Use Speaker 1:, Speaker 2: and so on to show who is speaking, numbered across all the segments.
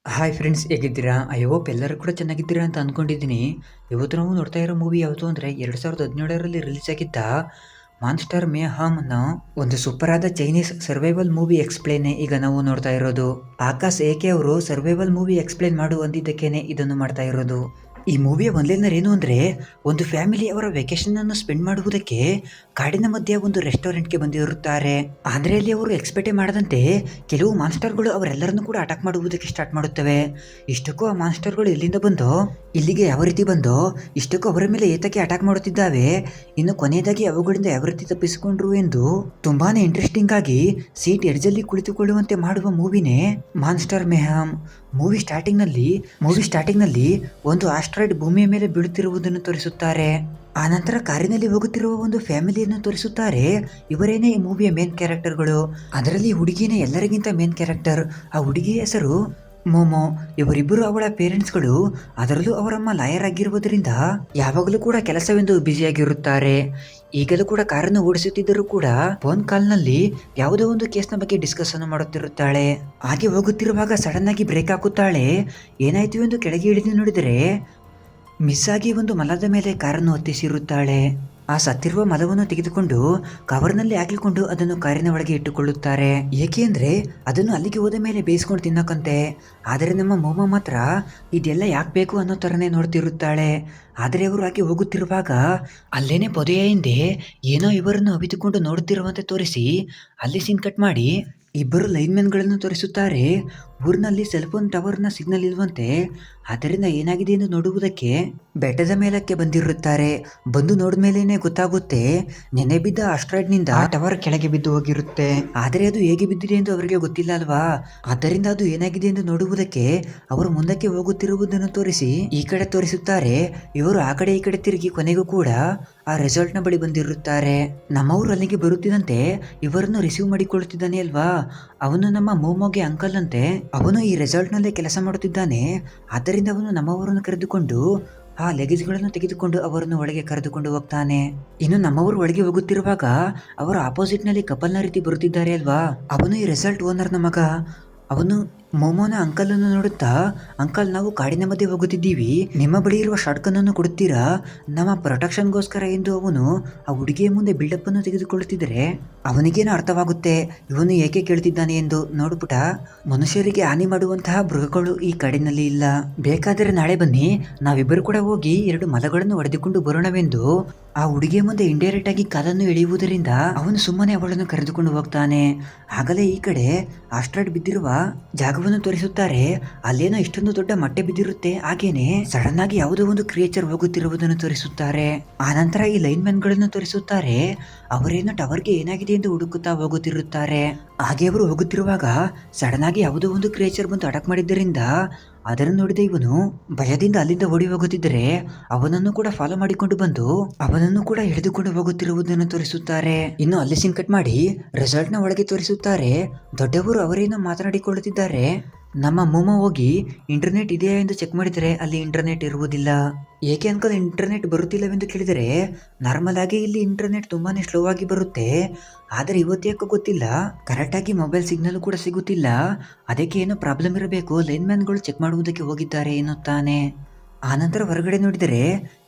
Speaker 1: Hi friends, ಹೇಗಿದ್ದೀರಾ? I hope ಎಲ್ಲರೂ ಕೂಡ ಚೆನ್ನಾಗಿದ್ದೀರಾ ಅಂತ ಅಂದ್ಕೊಂಡಿದ್ದೀನಿ. ಇವತ್ತು ನಾವು ನೋಡ್ತಾ ಇರೋ ಮೂವಿ ಯಾವುದು ಅಂದರೆ 2017ರಲ್ಲಿ ರಿಲೀಸ್ ಆಗಿದ್ದ ಮಾನ್ಸ್ಟರ್ ಮೆಹಮ್ ಅನ್ನೋ ಒಂದು ಸೂಪರ್ ಆದ ಚೈನೀಸ್ ಸರ್ವೈವಲ್ ಮೂವಿ ಎಕ್ಸ್ಪ್ಲೇನ್ ಈಗ ನಾವು ನೋಡ್ತಾ ಇರೋದು. ಆಕಾಶ್ ಏಕೆ ಅವರು ಸರ್ವೈವಲ್ ಮೂವಿ ಎಕ್ಸ್ಪ್ಲೇನ್ ಮಾಡು ಅಂದಿದ್ದಕ್ಕೇನೆ ಇದನ್ನು ಮಾಡ್ತಾ ಇರೋದು. ಈ ಮೂವಿಯ ಒಂದನೇನರ್ ಏನು ಅಂದರೆ, ಒಂದು ಫ್ಯಾಮಿಲಿ ಅವರ ವೆಕೇಶನ್ ಅನ್ನು ಸ್ಪೆಂಡ್ ಮಾಡುವುದಕ್ಕೆ ಕಾಡಿನ ಮಧ್ಯೆ ಒಂದು ರೆಸ್ಟೋರೆಂಟ್ಗೆ ಬಂದಿರುತ್ತಾರೆ. ಆದರೆ ಅಲ್ಲಿ ಅವರು ಎಕ್ಸ್ಪೆಕ್ಟ್ ಮಾಡದಂತೆ ಕೆಲವು ಮಾನ್ಸ್ಟರ್ಗಳು ಅವರೆಲ್ಲರನ್ನು ಕೂಡ ಅಟ್ಯಾಕ್ ಮಾಡುವುದಕ್ಕೆ ಸ್ಟಾರ್ಟ್ ಮಾಡುತ್ತವೆ. ಇಷ್ಟಕ್ಕೂ ಆ ಮಾನ್ಸ್ಟರ್ಗಳು ಎಲ್ಲಿಂದ ಬಂದೋ, ಇಲ್ಲಿಗೆ ಯಾವ ರೀತಿ ಬಂದೋ, ಇಷ್ಟಕ್ಕೂ ಅವರ ಮೇಲೆ ಏತಕ್ಕೆ ಅಟ್ಯಾಕ್ ಮಾಡುತ್ತಿದ್ದಾವೆ, ಇನ್ನು ಕೊನೆಯದಾಗಿ ಅವುಗಳಿಂದ ಯಾವ ರೀತಿ ತಪ್ಪಿಸಿಕೊಂಡ್ರು ಎಂದು ತುಂಬಾನೇ ಇಂಟ್ರೆಸ್ಟಿಂಗ್ ಆಗಿ ಸೀಟ್ ಎಡ್ಜಲ್ಲಿ ಕುಳಿತುಕೊಳ್ಳುವಂತೆ ಮಾಡುವ ಮೂವಿನೇ ಮಾನ್ಸ್ಟರ್ ಮೆಹಮ್. ಮೂವಿ ಸ್ಟಾರ್ಟಿಂಗ್ ನಲ್ಲಿ ಒಂದು ಆಸ್ಟ್ರಾಯ್ಡ್ ಭೂಮಿಯ ಮೇಲೆ ಬೀಳುತ್ತಿರುವುದನ್ನು ತೋರಿಸುತ್ತಾರೆ. ಆ ನಂತರ ಕಾರಿನಲ್ಲಿ ಹೋಗುತ್ತಿರುವ ಒಂದು ಫ್ಯಾಮಿಲಿಯನ್ನು ತೋರಿಸುತ್ತಾರೆ. ಇವರೇನೇ ಈ ಮೂವಿಯ ಮೇನ್ ಕ್ಯಾರೆಕ್ಟರ್ಗಳು. ಅದರಲ್ಲಿ ಹುಡುಗಿನೇ ಎಲ್ಲರಿಗಿಂತ ಮೇನ್ ಕ್ಯಾರೆಕ್ಟರ್. ಆ ಹುಡುಗಿಯ ಹೆಸರು ಮೋಮೋ. ಇವರಿಬ್ಬರು ಅವಳ ಪೇರೆಂಟ್ಸ್ಗಳು. ಅದರಲ್ಲೂ ಅವರಮ್ಮ ಲಾಯರ್ ಆಗಿರುವುದರಿಂದ ಯಾವಾಗಲೂ ಕೂಡ ಕೆಲಸವೆಂದು ಬ್ಯುಸಿಯಾಗಿರುತ್ತಾರೆ. ಈಗಲೂ ಕೂಡ ಕಾರನ್ನು ಓಡಿಸುತ್ತಿದ್ದರೂ ಕೂಡ ಫೋನ್ ಕಾಲ್ನಲ್ಲಿ ಯಾವುದೋ ಒಂದು ಕೇಸ್ನ ಬಗ್ಗೆ ಡಿಸ್ಕಸ್ ಅನ್ನು ಮಾಡುತ್ತಿರುತ್ತಾಳೆ. ಹಾಗೆ ಹೋಗುತ್ತಿರುವಾಗ ಸಡನ್ ಆಗಿ ಬ್ರೇಕ್ ಹಾಕುತ್ತಾಳೆ. ಏನಾಯ್ತು ಎಂದು ಕೆಳಗೆ ಇಳಿದು ನೋಡಿದರೆ ಮಿಸ್ ಆಗಿ ಒಂದು ಮಲದ ಮೇಲೆ ಕಾರನ್ನು ಹತ್ತಿಸಿರುತ್ತಾಳೆ. ಆ ಸತ್ತಿರುವ ಮಲವನ್ನು ತೆಗೆದುಕೊಂಡು ಕವರ್ನಲ್ಲಿ ಹಾಕಿಕೊಂಡು ಅದನ್ನು ಕಾರಿನ ಒಳಗೆ ಇಟ್ಟುಕೊಳ್ಳುತ್ತಾರೆ. ಏಕೆ ಅಂದ್ರೆ ಅದನ್ನು ಅಲ್ಲಿಗೆ ಹೋದ ಮೇಲೆ ಬೇಯಿಸ್ಕೊಂಡು ತಿನ್ನಕಂತೆ. ಆದರೆ ನಮ್ಮ ಮೋಮ ಮಾತ್ರ ಇದೆಲ್ಲ ಯಾಕೆ ಬೇಕು ಅನ್ನೋ ತರನೇ ನೋಡ್ತಿರುತ್ತಾಳೆ. ಆದರೆ ಅವರು ಹಾಗೆ ಹೋಗುತ್ತಿರುವಾಗ ಅಲ್ಲೇನೆ ಪೊದೆಯ ಹಿಂದೆ ಏನೋ ಇವರನ್ನು ಅವಿತುಕೊಂಡು ನೋಡುತ್ತಿರುವಂತೆ ತೋರಿಸಿ ಅಲ್ಲಿ ಸೀನ್ ಕಟ್ ಮಾಡಿ ಇಬ್ಬರು ಲೈನ್ಮೆನ್ಗಳನ್ನು ತೋರಿಸುತ್ತಾರೆ. ಊರಿನಲ್ಲಿ ಸೆಲ್ಫೋನ್ ಟವರ್ನ ಸಿಗ್ನಲ್ ಇಲ್ವಂತೆ. ಅದರಿಂದ ಏನಾಗಿದೆ ಎಂದು ನೋಡುವುದಕ್ಕೆ ಬೆಟ್ಟದ ಮೇಲಕ್ಕೆ ಬಂದಿರುತ್ತಾರೆ. ಬಂದು ನೋಡಿದ ಮೇಲೇನೆ ಗೊತ್ತಾಗುತ್ತೆ ನೆನೆ ಬಿದ್ದ ಆಸ್ಟ್ರಾಯ್ಡ್ನಿಂದ ಟವರ್ ಕೆಳಗೆ ಬಿದ್ದು ಹೋಗಿರುತ್ತೆ. ಆದರೆ ಅದು ಹೇಗೆ ಬಿದ್ದಿದೆ ಎಂದು ಅವರಿಗೆ ಗೊತ್ತಿಲ್ಲ ಅಲ್ವಾ. ಆದ್ದರಿಂದ ಅದು ಏನಾಗಿದೆ ಎಂದು ನೋಡುವುದಕ್ಕೆ ಅವರು ಮುಂದಕ್ಕೆ ಹೋಗುತ್ತಿರುವುದನ್ನು ತೋರಿಸಿ ಈ ಕಡೆ ತೋರಿಸುತ್ತಾರೆ. ಇವರು ಆ ಕಡೆ ಈ ಕಡೆ ತಿರುಗಿ ಕೊನೆಗೂ ಕೂಡ ಆ ರೆಸಾರ್ಟ್ನ ಬಳಿ ಬಂದಿರುತ್ತಾರೆ. ನಮ್ಮವರು ಅಲ್ಲಿಗೆ ಬರುತ್ತಿದ್ದಂತೆ ಇವರನ್ನು ರಿಸೀವ್ ಮಾಡಿಕೊಳ್ಳುತ್ತಿದ್ದಾನೆ ಅಲ್ವಾ. ಅವನು ನಮ್ಮ ಮೋಮೋಗೆ ಅಂಕಲ್ ಅಂತೆ. ಅವನು ಈ ರೆಸಾರ್ಟ್ನಲ್ಲೇ ಕೆಲಸ ಮಾಡುತ್ತಿದ್ದಾನೆ. ಆದ್ದರಿಂದ ಅವನು ನಮ್ಮವರನ್ನು ಕರೆದುಕೊಂಡು ಆ ಲಗೇಜ್ಗಳನ್ನು ತೆಗೆದುಕೊಂಡು ಅವರನ್ನು ಒಳಗೆ ಕರೆದುಕೊಂಡು ಹೋಗ್ತಾನೆ. ಇನ್ನು ನಮ್ಮವರು ಒಳಗೆ ಹೋಗುತ್ತಿರುವಾಗ ಅವರು ಆಪೋಸಿಟ್ ನಲ್ಲಿ ಕಪಲ್ನ ರೀತಿ ಬರುತ್ತಿದ್ದಾರೆ ಅಲ್ವಾ. ಅವನು ಈ ರೆಸಾರ್ಟ್ ಓನರ್ನ ಮಗ. ಅವನು ಮೋಮೋನ ಅಂಕಲ್ ಅನ್ನು ನೋಡುತ್ತಾ, ಅಂಕಲ್ ನಾವು ಕಾಡಿನ ಮಧ್ಯೆ ಹೋಗುತ್ತಿದ್ದೀವಿ, ನಿಮ್ಮ ಬಳಿ ಇರುವ ಶಾರ್ಟ್ಗನ್ ಅನ್ನು ಕೊಡುತ್ತೀರಾ ನಮ್ಮ ಪ್ರೊಟೆಕ್ಷನ್ಗೋಸ್ಕರ ಎಂದು ಅವನು ಆ ಹುಡುಗಿಯ ಮುಂದೆ ಬಿಲ್ಡಪ್ ಅನ್ನು ತೆಗೆದುಕೊಳ್ಳುತ್ತಿದ್ದರೆ ಅವನಿಗೇನು ಅರ್ಥವಾಗುತ್ತೆ ಇವನು ಏಕೆ ಕೇಳ್ತಿದ್ದಾನೆ ಎಂದು. ನೋಡುಪುಟ, ಮನುಷ್ಯರಿಗೆ ಹಾನಿ ಮಾಡುವಂತಹ ಮೃಗಗಳು ಈ ಕಾಡಿನಲ್ಲಿ ಇಲ್ಲ. ಬೇಕಾದರೆ ನಾಳೆ ಬನ್ನಿ, ನಾವಿಬ್ಬರು ಕೂಡ ಹೋಗಿ 2 ಮಲಗಳನ್ನು ಹೊಡೆದುಕೊಂಡು ಬರೋಣವೆಂದು ಆ ಹುಡುಗಿಯ ಮುಂದೆ ಇಂಡೈರೆಕ್ಟ್ ಆಗಿ ಕಾಲನ್ನು ಎಳೆಯುವುದರಿಂದ ಅವನು ಸುಮ್ಮನೆ ಅವಳನ್ನು ಕರೆದುಕೊಂಡು ಹೋಗ್ತಾನೆ. ಆಗಲೇ ಈ ಕಡೆ ಆಸ್ಟ್ರಾಯ್ಡ್ ಬಿದ್ದಿರುವ ಜಾಗವನ್ನು ತೋರಿಸುತ್ತಾರೆ. ಅಲ್ಲೇನೋ ಇಷ್ಟೊಂದು ದೊಡ್ಡ ಮೊಟ್ಟೆ ಬಿದ್ದಿರುತ್ತೆ. ಹಾಗೇನೆ ಸಡನ್ ಆಗಿ ಯಾವುದೋ ಒಂದು ಕ್ರಿಯೇಚರ್ ಹೋಗುತ್ತಿರುವುದನ್ನು ತೋರಿಸುತ್ತಾರೆ. ಆ ನಂತರ ಈ ಲೈನ್ ಮ್ಯಾನ್ ಗಳನ್ನು ತೋರಿಸುತ್ತಾರೆ. ಅವರೇನೋ ಟವರ್ಗೆ ಏನಾಗಿದೆ ಎಂದು ಹುಡುಕುತ್ತಾ ಹೋಗುತ್ತಿರುತ್ತಾರೆ. ಹಾಗೆ ಅವರು ಹೋಗುತ್ತಿರುವಾಗ ಸಡನ್ ಆಗಿ ಯಾವುದೋ ಒಂದು ಕ್ರಿಯೇಚರ್ ಬಂದು ಅಟ್ಯಾಕ್ ಮಾಡಿದ್ದರಿಂದ ಅದನ್ನು ನೋಡಿದ ಇವನು ಭಯದಿಂದ ಅಲ್ಲಿಂದ ಓಡಿ ಹೋಗುತ್ತಿದ್ದರೆ ಅವನನ್ನು ಕೂಡ ಫಾಲೋ ಮಾಡಿಕೊಂಡು ಬಂದು ಅವನನ್ನು ಕೂಡ ಹಿಡಿದುಕೊಂಡು ಹೋಗುತ್ತಿರುವುದನ್ನು ತೋರಿಸುತ್ತಾರೆ. ಇನ್ನು ಅಲ್ಲಿ ಸೀನ್ ಕಟ್ ಮಾಡಿ ರೆಸಾರ್ಟ್ ನ ಒಳಗೆ ತೋರಿಸುತ್ತಾರೆ. ದೊಡ್ಡವರು ಅವರೇನೋ ಮಾತನಾಡಿಕೊಳ್ಳುತ್ತಿದ್ದಾರೆ. ನಮ್ಮ ಮೋಮೋ ಹೋಗಿ ಇಂಟರ್ನೆಟ್ ಇದೆಯಾ ಎಂದು ಚೆಕ್ ಮಾಡಿದರೆ ಅಲ್ಲಿ ಇಂಟರ್ನೆಟ್ ಇರುವುದಿಲ್ಲ. ಏಕೆ ಅಂಕಲ್ ಇಂಟರ್ನೆಟ್ ಬರುತ್ತಿಲ್ಲವೆಂದು ಕೇಳಿದರೆ, ನಾರ್ಮಲ್ ಆಗಿ ಇಲ್ಲಿ ಇಂಟರ್ನೆಟ್ ತುಂಬಾನೇ ಸ್ಲೋ ಆಗಿ ಬರುತ್ತೆ. ಆದರೆ ಇವತ್ತು ಯಾಕೋ ಗೊತ್ತಿಲ್ಲ, ಕರೆಕ್ಟಾಗಿ ಮೊಬೈಲ್ ಸಿಗ್ನಲ್ ಕೂಡ ಸಿಗುತ್ತಿಲ್ಲ. ಅದಕ್ಕೆ ಏನೋ ಪ್ರಾಬ್ಲಮ್ ಇರಬೇಕು, ಲೈನ್ ಮ್ಯಾನ್ಗಳು ಚೆಕ್ ಮಾಡುವುದಕ್ಕೆ ಹೋಗಿದ್ದಾರೆ ಎನ್ನುತ್ತಾನೆ. ಆನಂತರ ಹೊರಗಡೆ ನೋಡಿದರೆ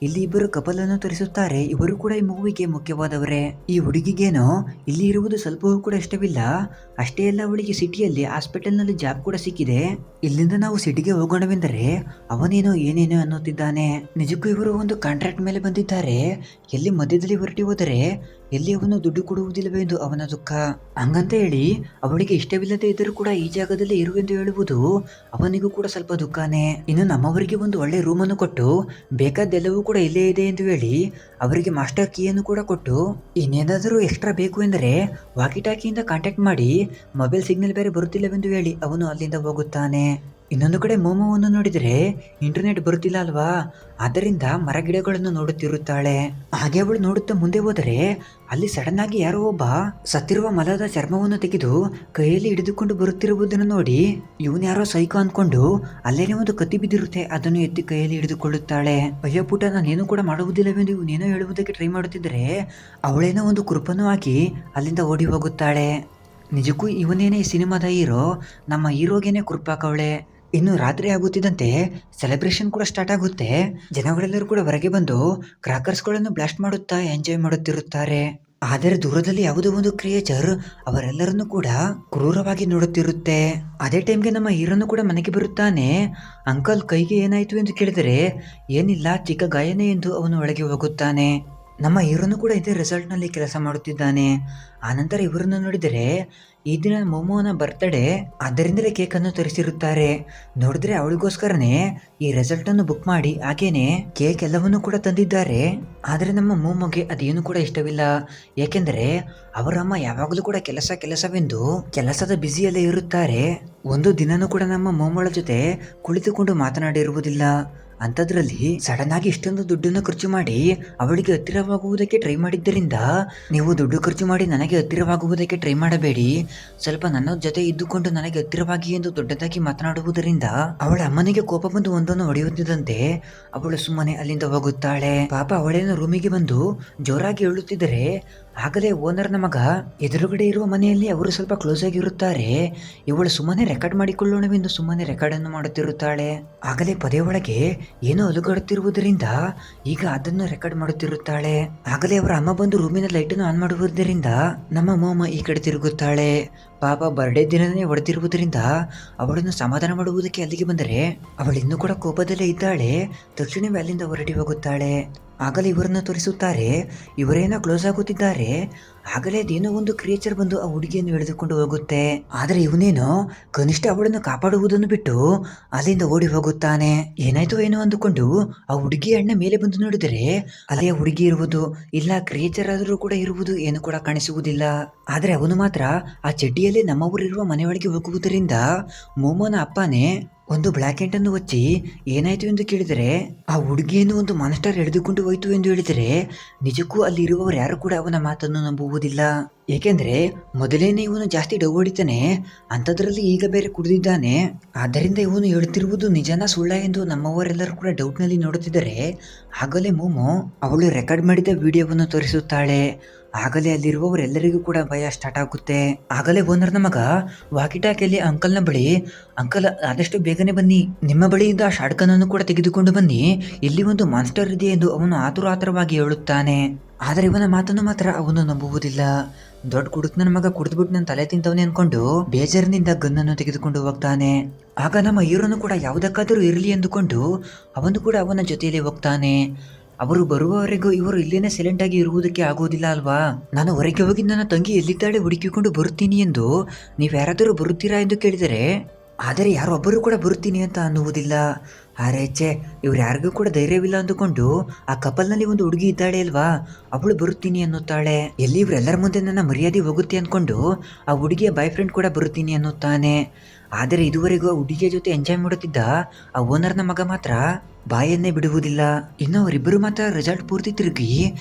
Speaker 1: ಇಲ್ಲಿ ಇಬ್ಬರು ಕಪಲ್ ಅನ್ನು ತೋರಿಸುತ್ತಾರೆ. ಇವರು ಕೂಡ ಈ ಮೂವಿಗೆ ಮುಖ್ಯವಾದವರೇ. ಈ ಹುಡುಗಿಗೇನೋ ಇಲ್ಲಿ ಇರುವುದು ಸ್ವಲ್ಪವೂ ಕೂಡ ಇಷ್ಟವಿಲ್ಲ. ಅಷ್ಟೇ ಅಲ್ಲ, ಅವಳಿಗೆ ಸಿಟಿಯಲ್ಲಿ ಹಾಸ್ಪಿಟಲ್ ನಲ್ಲಿ ಜಾಬ್ ಕೂಡ ಸಿಕ್ಕಿದೆ. ಇಲ್ಲಿಂದ ನಾವು ಸಿಟಿಗೆ ಹೋಗೋಣವೆಂದರೆ ಅವನೇನೋ ಏನೇನೋ ಅನ್ನುತ್ತಿದ್ದಾನೆ. ನಿಜಕ್ಕೂ ಇವರು ಒಂದು ಕಾಂಟ್ರಾಕ್ಟ್ ಮೇಲೆ ಬಂದಿದ್ದಾರೆ. ಎಲ್ಲಿ ಮಧ್ಯದಲ್ಲಿ ಹೊರಟಿ ಹೋದರೆ ಎಲ್ಲಿ ಅವನು ದುಡ್ಡು ಕೊಡುವುದಿಲ್ಲವೆಂದು ಅವನ ದುಃಖ. ಹಂಗಂತ ಹೇಳಿ ಅವಳಿಗೆ ಇಷ್ಟವಿಲ್ಲದೆ ಇದ್ದರೂ ಕೂಡ ಈ ಜಾಗದಲ್ಲಿ ಇರುವೆಂದು ಹೇಳುವುದು ಅವನಿಗೂ ಕೂಡ ಸ್ವಲ್ಪ ದುಃಖನೇ. ಇನ್ನು ನಮ್ಮವರಿಗೆ ಒಂದು ಒಳ್ಳೆ ರೂಮ್ ಅನ್ನು ಕೊಟ್ಟು ಬೇಕಾದೆಲ್ಲವೂ ಕೂಡ ಇಲ್ಲೇ ಇದೆ ಎಂದು ಹೇಳಿ ಅವರಿಗೆ ಮಾಸ್ಟರ್ ಕೀಯನ್ನು ಕೂಡ ಕೊಟ್ಟು ಇನ್ನೇನಾದರೂ ಎಕ್ಸ್ಟ್ರಾ ಬೇಕು ಎಂದರೆ ವಾಕಿಟಾಕಿಯಿಂದ ಕಾಂಟ್ಯಾಕ್ಟ್ ಮಾಡಿ ಮೊಬೈಲ್ ಸಿಗ್ನಲ್ ಬೇರೆ ಬರುತ್ತಿಲ್ಲವೆಂದು ಹೇಳಿ ಅವನು ಅಲ್ಲಿಂದ ಹೋಗುತ್ತಾನೆ. ಇನ್ನೊಂದು ಕಡೆ ಮೋಮೋವನ್ನು ನೋಡಿದರೆ ಇಂಟರ್ನೆಟ್ ಬರುತ್ತಿಲ್ಲ ಅಲ್ವಾ. ಆದ್ದರಿಂದ ಮರಗಿಡಗಳನ್ನು ನೋಡುತ್ತಿರುತ್ತಾಳೆ. ಹಾಗೆ ಅವಳು ನೋಡುತ್ತಾ ಮುಂದೆ ಹೋದರೆ ಅಲ್ಲಿ ಸಡನ್ ಆಗಿ ಯಾರೋ ಒಬ್ಬ ಸತ್ತಿರುವ ಮಲದ ಚರ್ಮವನ್ನು ತೆಗೆದು ಕೈಯಲ್ಲಿ ಹಿಡಿದುಕೊಂಡು ಬರುತ್ತಿರುವುದನ್ನು ನೋಡಿ ಇವನು ಯಾರೋ ಸೈಕೋ ಅಂದ್ಕೊಂಡು ಅಲ್ಲೇನೇ ಒಂದು ಕತ್ತಿ ಬಿದ್ದಿರುತ್ತೆ, ಅದನ್ನು ಎತ್ತಿ ಕೈಯಲ್ಲಿ ಹಿಡಿದುಕೊಳ್ಳುತ್ತಾಳೆ. ಅಯ್ಯೋ ಪುಟ, ನಾನೇನು ಕೂಡ ಮಾಡುವುದಿಲ್ಲವೆಂದು ಇವನೇನೋ ಹೇಳುವುದಕ್ಕೆ ಟ್ರೈ ಮಾಡುತ್ತಿದ್ದರೆ ಅವಳೇನೋ ಒಂದು ಕುರುಪನ್ನು ಹಾಕಿ ಅಲ್ಲಿಂದ ಓಡಿ ಹೋಗುತ್ತಾಳೆ. ನಿಜಕ್ಕೂ ಇವನೇನೇ ಈ ಸಿನಿಮಾದ ಹೀರೋ. ನಮ್ಮ ಹೀರೋಗೇನೆ ಕುರುಪಾಕವಳೆ. ಇನ್ನು ರಾತ್ರಿ ಆಗುತ್ತಿದ್ದಂತೆ ಸೆಲೆಬ್ರೇಷನ್ ಕೂಡ ಸ್ಟಾರ್ಟ್ ಆಗುತ್ತೆ. ಜನಗಳೆಲ್ಲರೂ ಕೂಡ ಹೊರಗೆ ಬಂದು ಕ್ರಾಕರ್ಸ್ಗಳನ್ನು ಬ್ಲಾಸ್ಟ್ ಮಾಡುತ್ತಾ ಎಂಜಾಯ್ ಮಾಡುತ್ತಿರುತ್ತಾರೆ. ಆದರೆ ದೂರದಲ್ಲಿ ಯಾವುದೋ ಒಂದು ಕ್ರಿಯೇಚರ್ ಅವರೆಲ್ಲರನ್ನು ಕೂಡ ಕ್ರೂರವಾಗಿ ನೋಡುತ್ತಿರುತ್ತೆ. ಅದೇ ಟೈಮ್ಗೆ ನಮ್ಮ ಹೀರೋನು ಕೂಡ ಮನೆಗೆ ಬರುತ್ತಾನೆ. ಅಂಕಲ್ ಕೈಗೆ ಏನಾಯ್ತು ಎಂದು ಕೇಳಿದರೆ ಏನಿಲ್ಲ, ಚಿಕ್ಕ ಗಾಯನೇ ಎಂದು ಅವನು ಒಳಗೆ ಹೋಗುತ್ತಾನೆ. ನಮ್ಮ ಹೀರೋನು ಕೂಡ ಇದೇ ರೆಸಾರ್ಟ್ ನಲ್ಲಿ ಕೆಲಸ ಮಾಡುತ್ತಿದ್ದಾನೆ. ಆನಂತರ ಇವರನ್ನು ನೋಡಿದರೆ ಈ ದಿನ ಮೊಮೋನ ಬರ್ತ್ಡೇ, ಆದ್ದರಿಂದಲೇ ಕೇಕ್ ಅನ್ನು ತರಿಸಿರುತ್ತಾರೆ. ನೋಡಿದ್ರೆ ಅವಳಿಗೋಸ್ಕರನೇ ಈ ರೆಸಾರ್ಟ್ ಅನ್ನು ಬುಕ್ ಮಾಡಿ ಹಾಗೇನೆ ಕೇಕ್ ಎಲ್ಲವನ್ನೂ ಕೂಡ ತಂದಿದ್ದಾರೆ. ಆದ್ರೆ ನಮ್ಮ ಮೊಮೋಗೆ ಅದೇನು ಕೂಡ ಇಷ್ಟವಿಲ್ಲ. ಏಕೆಂದರೆ ಅವರ ಅಮ್ಮ ಯಾವಾಗಲೂ ಕೂಡ ಕೆಲಸವೆಂದು ಕೆಲಸದ ಬ್ಯುಸಿಯಲ್ಲೇ ಇರುತ್ತಾರೆ. ಒಂದು ದಿನನೂ ಕೂಡ ನಮ್ಮ ಮೊಮ್ಮಳ ಜೊತೆ ಕುಳಿತುಕೊಂಡು ಮಾತನಾಡಿರುವುದಿಲ್ಲ. ಅಂಥದ್ರಲ್ಲಿ ಸಡನ್ ಆಗಿ ಇಷ್ಟೊಂದು ದುಡ್ಡನ್ನು ಖರ್ಚು ಮಾಡಿ ಅವಳಿಗೆ ಹತ್ತಿರವಾಗುವುದಕ್ಕೆ ಟ್ರೈ ಮಾಡಿದ್ದರಿಂದ, ನೀವು ದುಡ್ಡು ಖರ್ಚು ಮಾಡಿ ನನಗೆ ಹತ್ತಿರವಾಗುವುದಕ್ಕೆ ಟ್ರೈ ಮಾಡಬೇಡಿ, ಸ್ವಲ್ಪ ನನ್ನ ಜೊತೆ ಇದ್ದುಕೊಂಡು ನನಗೆ ಹತ್ತಿರವಾಗಿ ಎಂದು ದೊಡ್ಡದಾಗಿ ಮಾತನಾಡುವುದರಿಂದ ಅವಳ ಅಮ್ಮನಿಗೆ ಕೋಪ ಬಂದು ಒಂದನ್ನು ಹೊಡೆಯುತ್ತಿದ್ದಂತೆ ಅವಳು ಸುಮ್ಮನೆ ಅಲ್ಲಿಂದ ಹೋಗುತ್ತಾಳೆ. ಪಾಪ ಅವಳೇನು ರೂಮಿಗೆ ಬಂದು ಜೋರಾಗಿ ಹೇಳುತ್ತಿದ್ದರೆ ಆಗಲೇ ಓನರ್ನ ಮಗ ಎದುರುಗಡೆ ಇರುವ ಮನೆಯಲ್ಲಿ ಅವರು ಸ್ವಲ್ಪ ಕ್ಲೋಸ್ ಆಗಿರುತ್ತಾರೆ. ಇವಳು ಸುಮ್ಮನೆ ರೆಕಾರ್ಡ್ ಮಾಡಿಕೊಳ್ಳೋಣವೆಂದು ಸುಮ್ಮನೆ ರೆಕಾರ್ಡ್ ಅನ್ನು ಮಾಡುತ್ತಿರುತ್ತಾಳೆ. ಆಗಲೇ ಪದೇ ಒಳಗೆ ಏನೋ ಅಲುಗಾಡುತ್ತಿರುವುದರಿಂದ ಈಗ ಅದನ್ನು ರೆಕಾರ್ಡ್ ಮಾಡುತ್ತಿರುತ್ತಾಳೆ. ಆಗಲೇ ಅವರ ಅಮ್ಮ ಬಂದು ರೂಮಿನ ಲೈಟ್ ಅನ್ನು ಆನ್ ಮಾಡುವುದರಿಂದ ನಮ್ಮ ಮೊಮ್ಮ ಈ ಕಡೆ ತಿರುಗುತ್ತಾಳೆ. ಪಾಪ ಬರ್ಡೇ ದಿನನೇ ಹೊಡೆದಿರುವುದರಿಂದ ಅವಳನ್ನು ಸಮಾಧಾನ ಮಾಡುವುದಕ್ಕೆ ಅಲ್ಲಿಗೆ ಬಂದರೆ ಅವಳು ಇನ್ನೂ ಕೂಡ ಕೋಪದಲ್ಲೇ ಇದ್ದಾಳೆ. ತಕ್ಷಣವೇ ಅಲ್ಲಿಂದ ಹೊರಟಿ ಹೋಗುತ್ತಾಳೆ. ಆಗಲೇ ಇವರನ್ನು ತೋರಿಸುತ್ತಾರೆ. ಇವರೇನೋ ಕ್ಲೋಸ್ ಆಗುತ್ತಿದ್ದಾರೆ. ಆಗಲೇ ಅದೇನೋ ಒಂದು ಕ್ರಿಯೇಚರ್ ಬಂದು ಆ ಹುಡುಗಿಯನ್ನು ಎಳೆದುಕೊಂಡು ಹೋಗುತ್ತೆ. ಆದರೆ ಇವನೇನೋ ಕನಿಷ್ಠ ಅವಳನ್ನು ಕಾಪಾಡುವುದನ್ನು ಬಿಟ್ಟು ಅಲ್ಲಿಂದ ಓಡಿ ಹೋಗುತ್ತಾನೆ. ಏನಾಯ್ತು ಏನೋ ಅಂದುಕೊಂಡು ಆ ಹುಡುಗಿ ಅಣ್ಣ ಮೇಲೆ ಬಂದು ನೋಡಿದರೆ ಅಲ್ಲೇ ಹುಡುಗಿ ಇರುವುದು ಇಲ್ಲ, ಕ್ರಿಯೇಚರ್ ಆದರೂ ಕೂಡ ಇರುವುದು ಏನು ಕೂಡ ಕಾಣಿಸುವುದಿಲ್ಲ. ಆದರೆ ಅವನು ಮಾತ್ರ ಆ ಚಡ್ಡಿಯಲ್ಲಿ ನಮ್ಮವರಿರುವ ಮನೆಯೊಳಗೆ ಹೋಗುವುದರಿಂದ ಮೋಮೋನ ಅಪ್ಪನೇ ಒಂದು ಬ್ಲಾಕ್ ಹ್ಯಾಂಡ್ ಅನ್ನು ಹಚ್ಚಿ ಏನಾಯ್ತು ಎಂದು ಕೇಳಿದರೆ ಆ ಹುಡುಗಿಯನ್ನು ಒಂದು ಮಾನ್ಸ್ಟರ್ ಎಳೆದುಕೊಂಡು ಹೋಯ್ತು ಎಂದು ಹೇಳಿದರೆ ನಿಜಕ್ಕೂ ಅಲ್ಲಿ ಇರುವವರು ಯಾರು ಕೂಡ ಅವನ ಮಾತನ್ನು ನಂಬುವುದಿಲ್ಲ. ಏಕೆಂದ್ರೆ ಮೊದಲೇನೆ ಇವನು ಜಾಸ್ತಿ ಡವ್ ಹೊಡಿತಾನೆ, ಅಂಥದ್ರಲ್ಲಿ ಈಗ ಬೇರೆ ಕುಡಿದಿದ್ದಾನೆ. ಆದ್ದರಿಂದ ಇವನು ಹೇಳುತ್ತಿರುವುದು ನಿಜನಾ ಸುಳ್ಳ ಎಂದು ನಮ್ಮವರೆಲ್ಲರೂ ಕೂಡ ಡೌಟ್ ನಲ್ಲಿ ನೋಡುತ್ತಿದ್ದರೆ ಆಗಲೇ ಮೋಮೋ ಅವಳು ರೆಕಾರ್ಡ್ ಮಾಡಿದ ವಿಡಿಯೋವನ್ನು ತೋರಿಸುತ್ತಾಳೆ. ಆಗಲೇ ಅಲ್ಲಿರುವವರೆಲ್ಲರಿಗೂ ಕೂಡ ಭಯ ಸ್ಟಾರ್ಟ್ ಆಗುತ್ತೆ. ಆಗಲೇ ಓನರ್ನ ಮಗ ವಾಕಿಟಾಕಿಯಲ್ಲಿ ಅಂಕಲ್ನ ಬಳಿ, ಅಂಕಲ್ ಆದಷ್ಟು ಬೇಗನೆ ಬನ್ನಿ, ನಿಮ್ಮ ಬಳಿಯಿಂದ ಆ ಶಾರ್ಟ್ಗನ್ ಅನ್ನು ಕೂಡ ತೆಗೆದುಕೊಂಡು ಬನ್ನಿ, ಇಲ್ಲಿ ಒಂದು ಮಾನ್ಸ್ಟರ್ ಇದೆ ಎಂದು ಅವನು ಆತುರವಾಗಿ ಹೇಳುತ್ತಾನೆ. ಆದರೆ ಇವನ ಮಾತನ್ನು ಮಾತ್ರ ಅವನು ನಂಬುವುದಿಲ್ಲ. ದೊಡ್ಡ ಕುಡುಕ್ನ ಮಗ ಕುಡಿದ್ಬಿಟ್ಟು ನನ್ನ ತಲೆ ತಿಂತವನೇ ಅನ್ಕೊಂಡು ಬೇಜಾರಿನಿಂದ ಗನ್ನನ್ನು ತೆಗೆದುಕೊಂಡು ಹೋಗ್ತಾನೆ. ಆಗ ನಮ್ಮ ಹೀರೋನು ಕೂಡ ಯಾವುದಕ್ಕಾದರೂ ಇರಲಿ ಎಂದುಕೊಂಡು ಅವನು ಕೂಡ ಅವನ ಜೊತೆಯಲ್ಲಿ ಹೋಗ್ತಾನೆ. ಅವರು ಬರುವವರೆಗೂ ಇವರು ಇಲ್ಲೇನೆ ಸೈಲೆಂಟ್ ಆಗಿ ಇರುವುದಕ್ಕೆ ಆಗುವುದಿಲ್ಲ ಅಲ್ವಾ? ನಾನು ಹೊರಗೆ ಹೋಗಿ ನನ್ನ ತಂಗಿ ಎಲ್ಲಿದ್ದಾಳೆ ಹುಡುಕಿಕೊಂಡು ಬರುತ್ತೀನಿ ಎಂದು ನೀವ್ಯಾರಾದರೂ ಬರುತ್ತೀರಾ ಎಂದು ಕೇಳಿದರೆ, ಆದರೆ ಯಾರೊಬ್ಬರು ಕೂಡ ಬರುತ್ತೀನಿ ಅಂತ ಅನ್ನುವುದಿಲ್ಲ. ಆರೇಚೆ ಇವ್ರು ಯಾರಿಗೂ ಕೂಡ ಧೈರ್ಯವಿಲ್ಲ ಅಂದುಕೊಂಡು ಆ ಕಪಲ್ನಲ್ಲಿ ಒಂದು ಹುಡುಗಿ ಇದ್ದಾಳೆ ಅಲ್ವಾ, ಅವಳು ಬರುತ್ತೀನಿ ಅನ್ನುತ್ತಾಳೆ. ಎಲ್ಲಿ ಇವರೆಲ್ಲರ ಮುಂದೆ ನನ್ನ ಮರ್ಯಾದೆ ಹೋಗುತ್ತೆ ಅಂದ್ಕೊಂಡು ಆ ಹುಡುಗಿಯ ಬಾಯ್ ಫ್ರೆಂಡ್ ಕೂಡ ಬರುತ್ತೀನಿ ಅನ್ನುತ್ತಾನೆ. ಆದರೆ ಇದುವರೆಗೂ ಆ ಹುಡುಗಿಯ ಜೊತೆ ಎಂಜಾಯ್ ಮಾಡುತ್ತಿದ್ದ ಆ ಓನರ್ನ ಮಗ ಮಾತ್ರ ಬಾಯನ್ನೇ ಬಿಡುವುದಿಲ್ಲ. ಇನ್ನು ಅವರಿಬ್ಬರು ಮಾತ್ರ ರೆಸಾರ್ಟ್ ಪೂರ್ತಿ ತಿರುಗಿ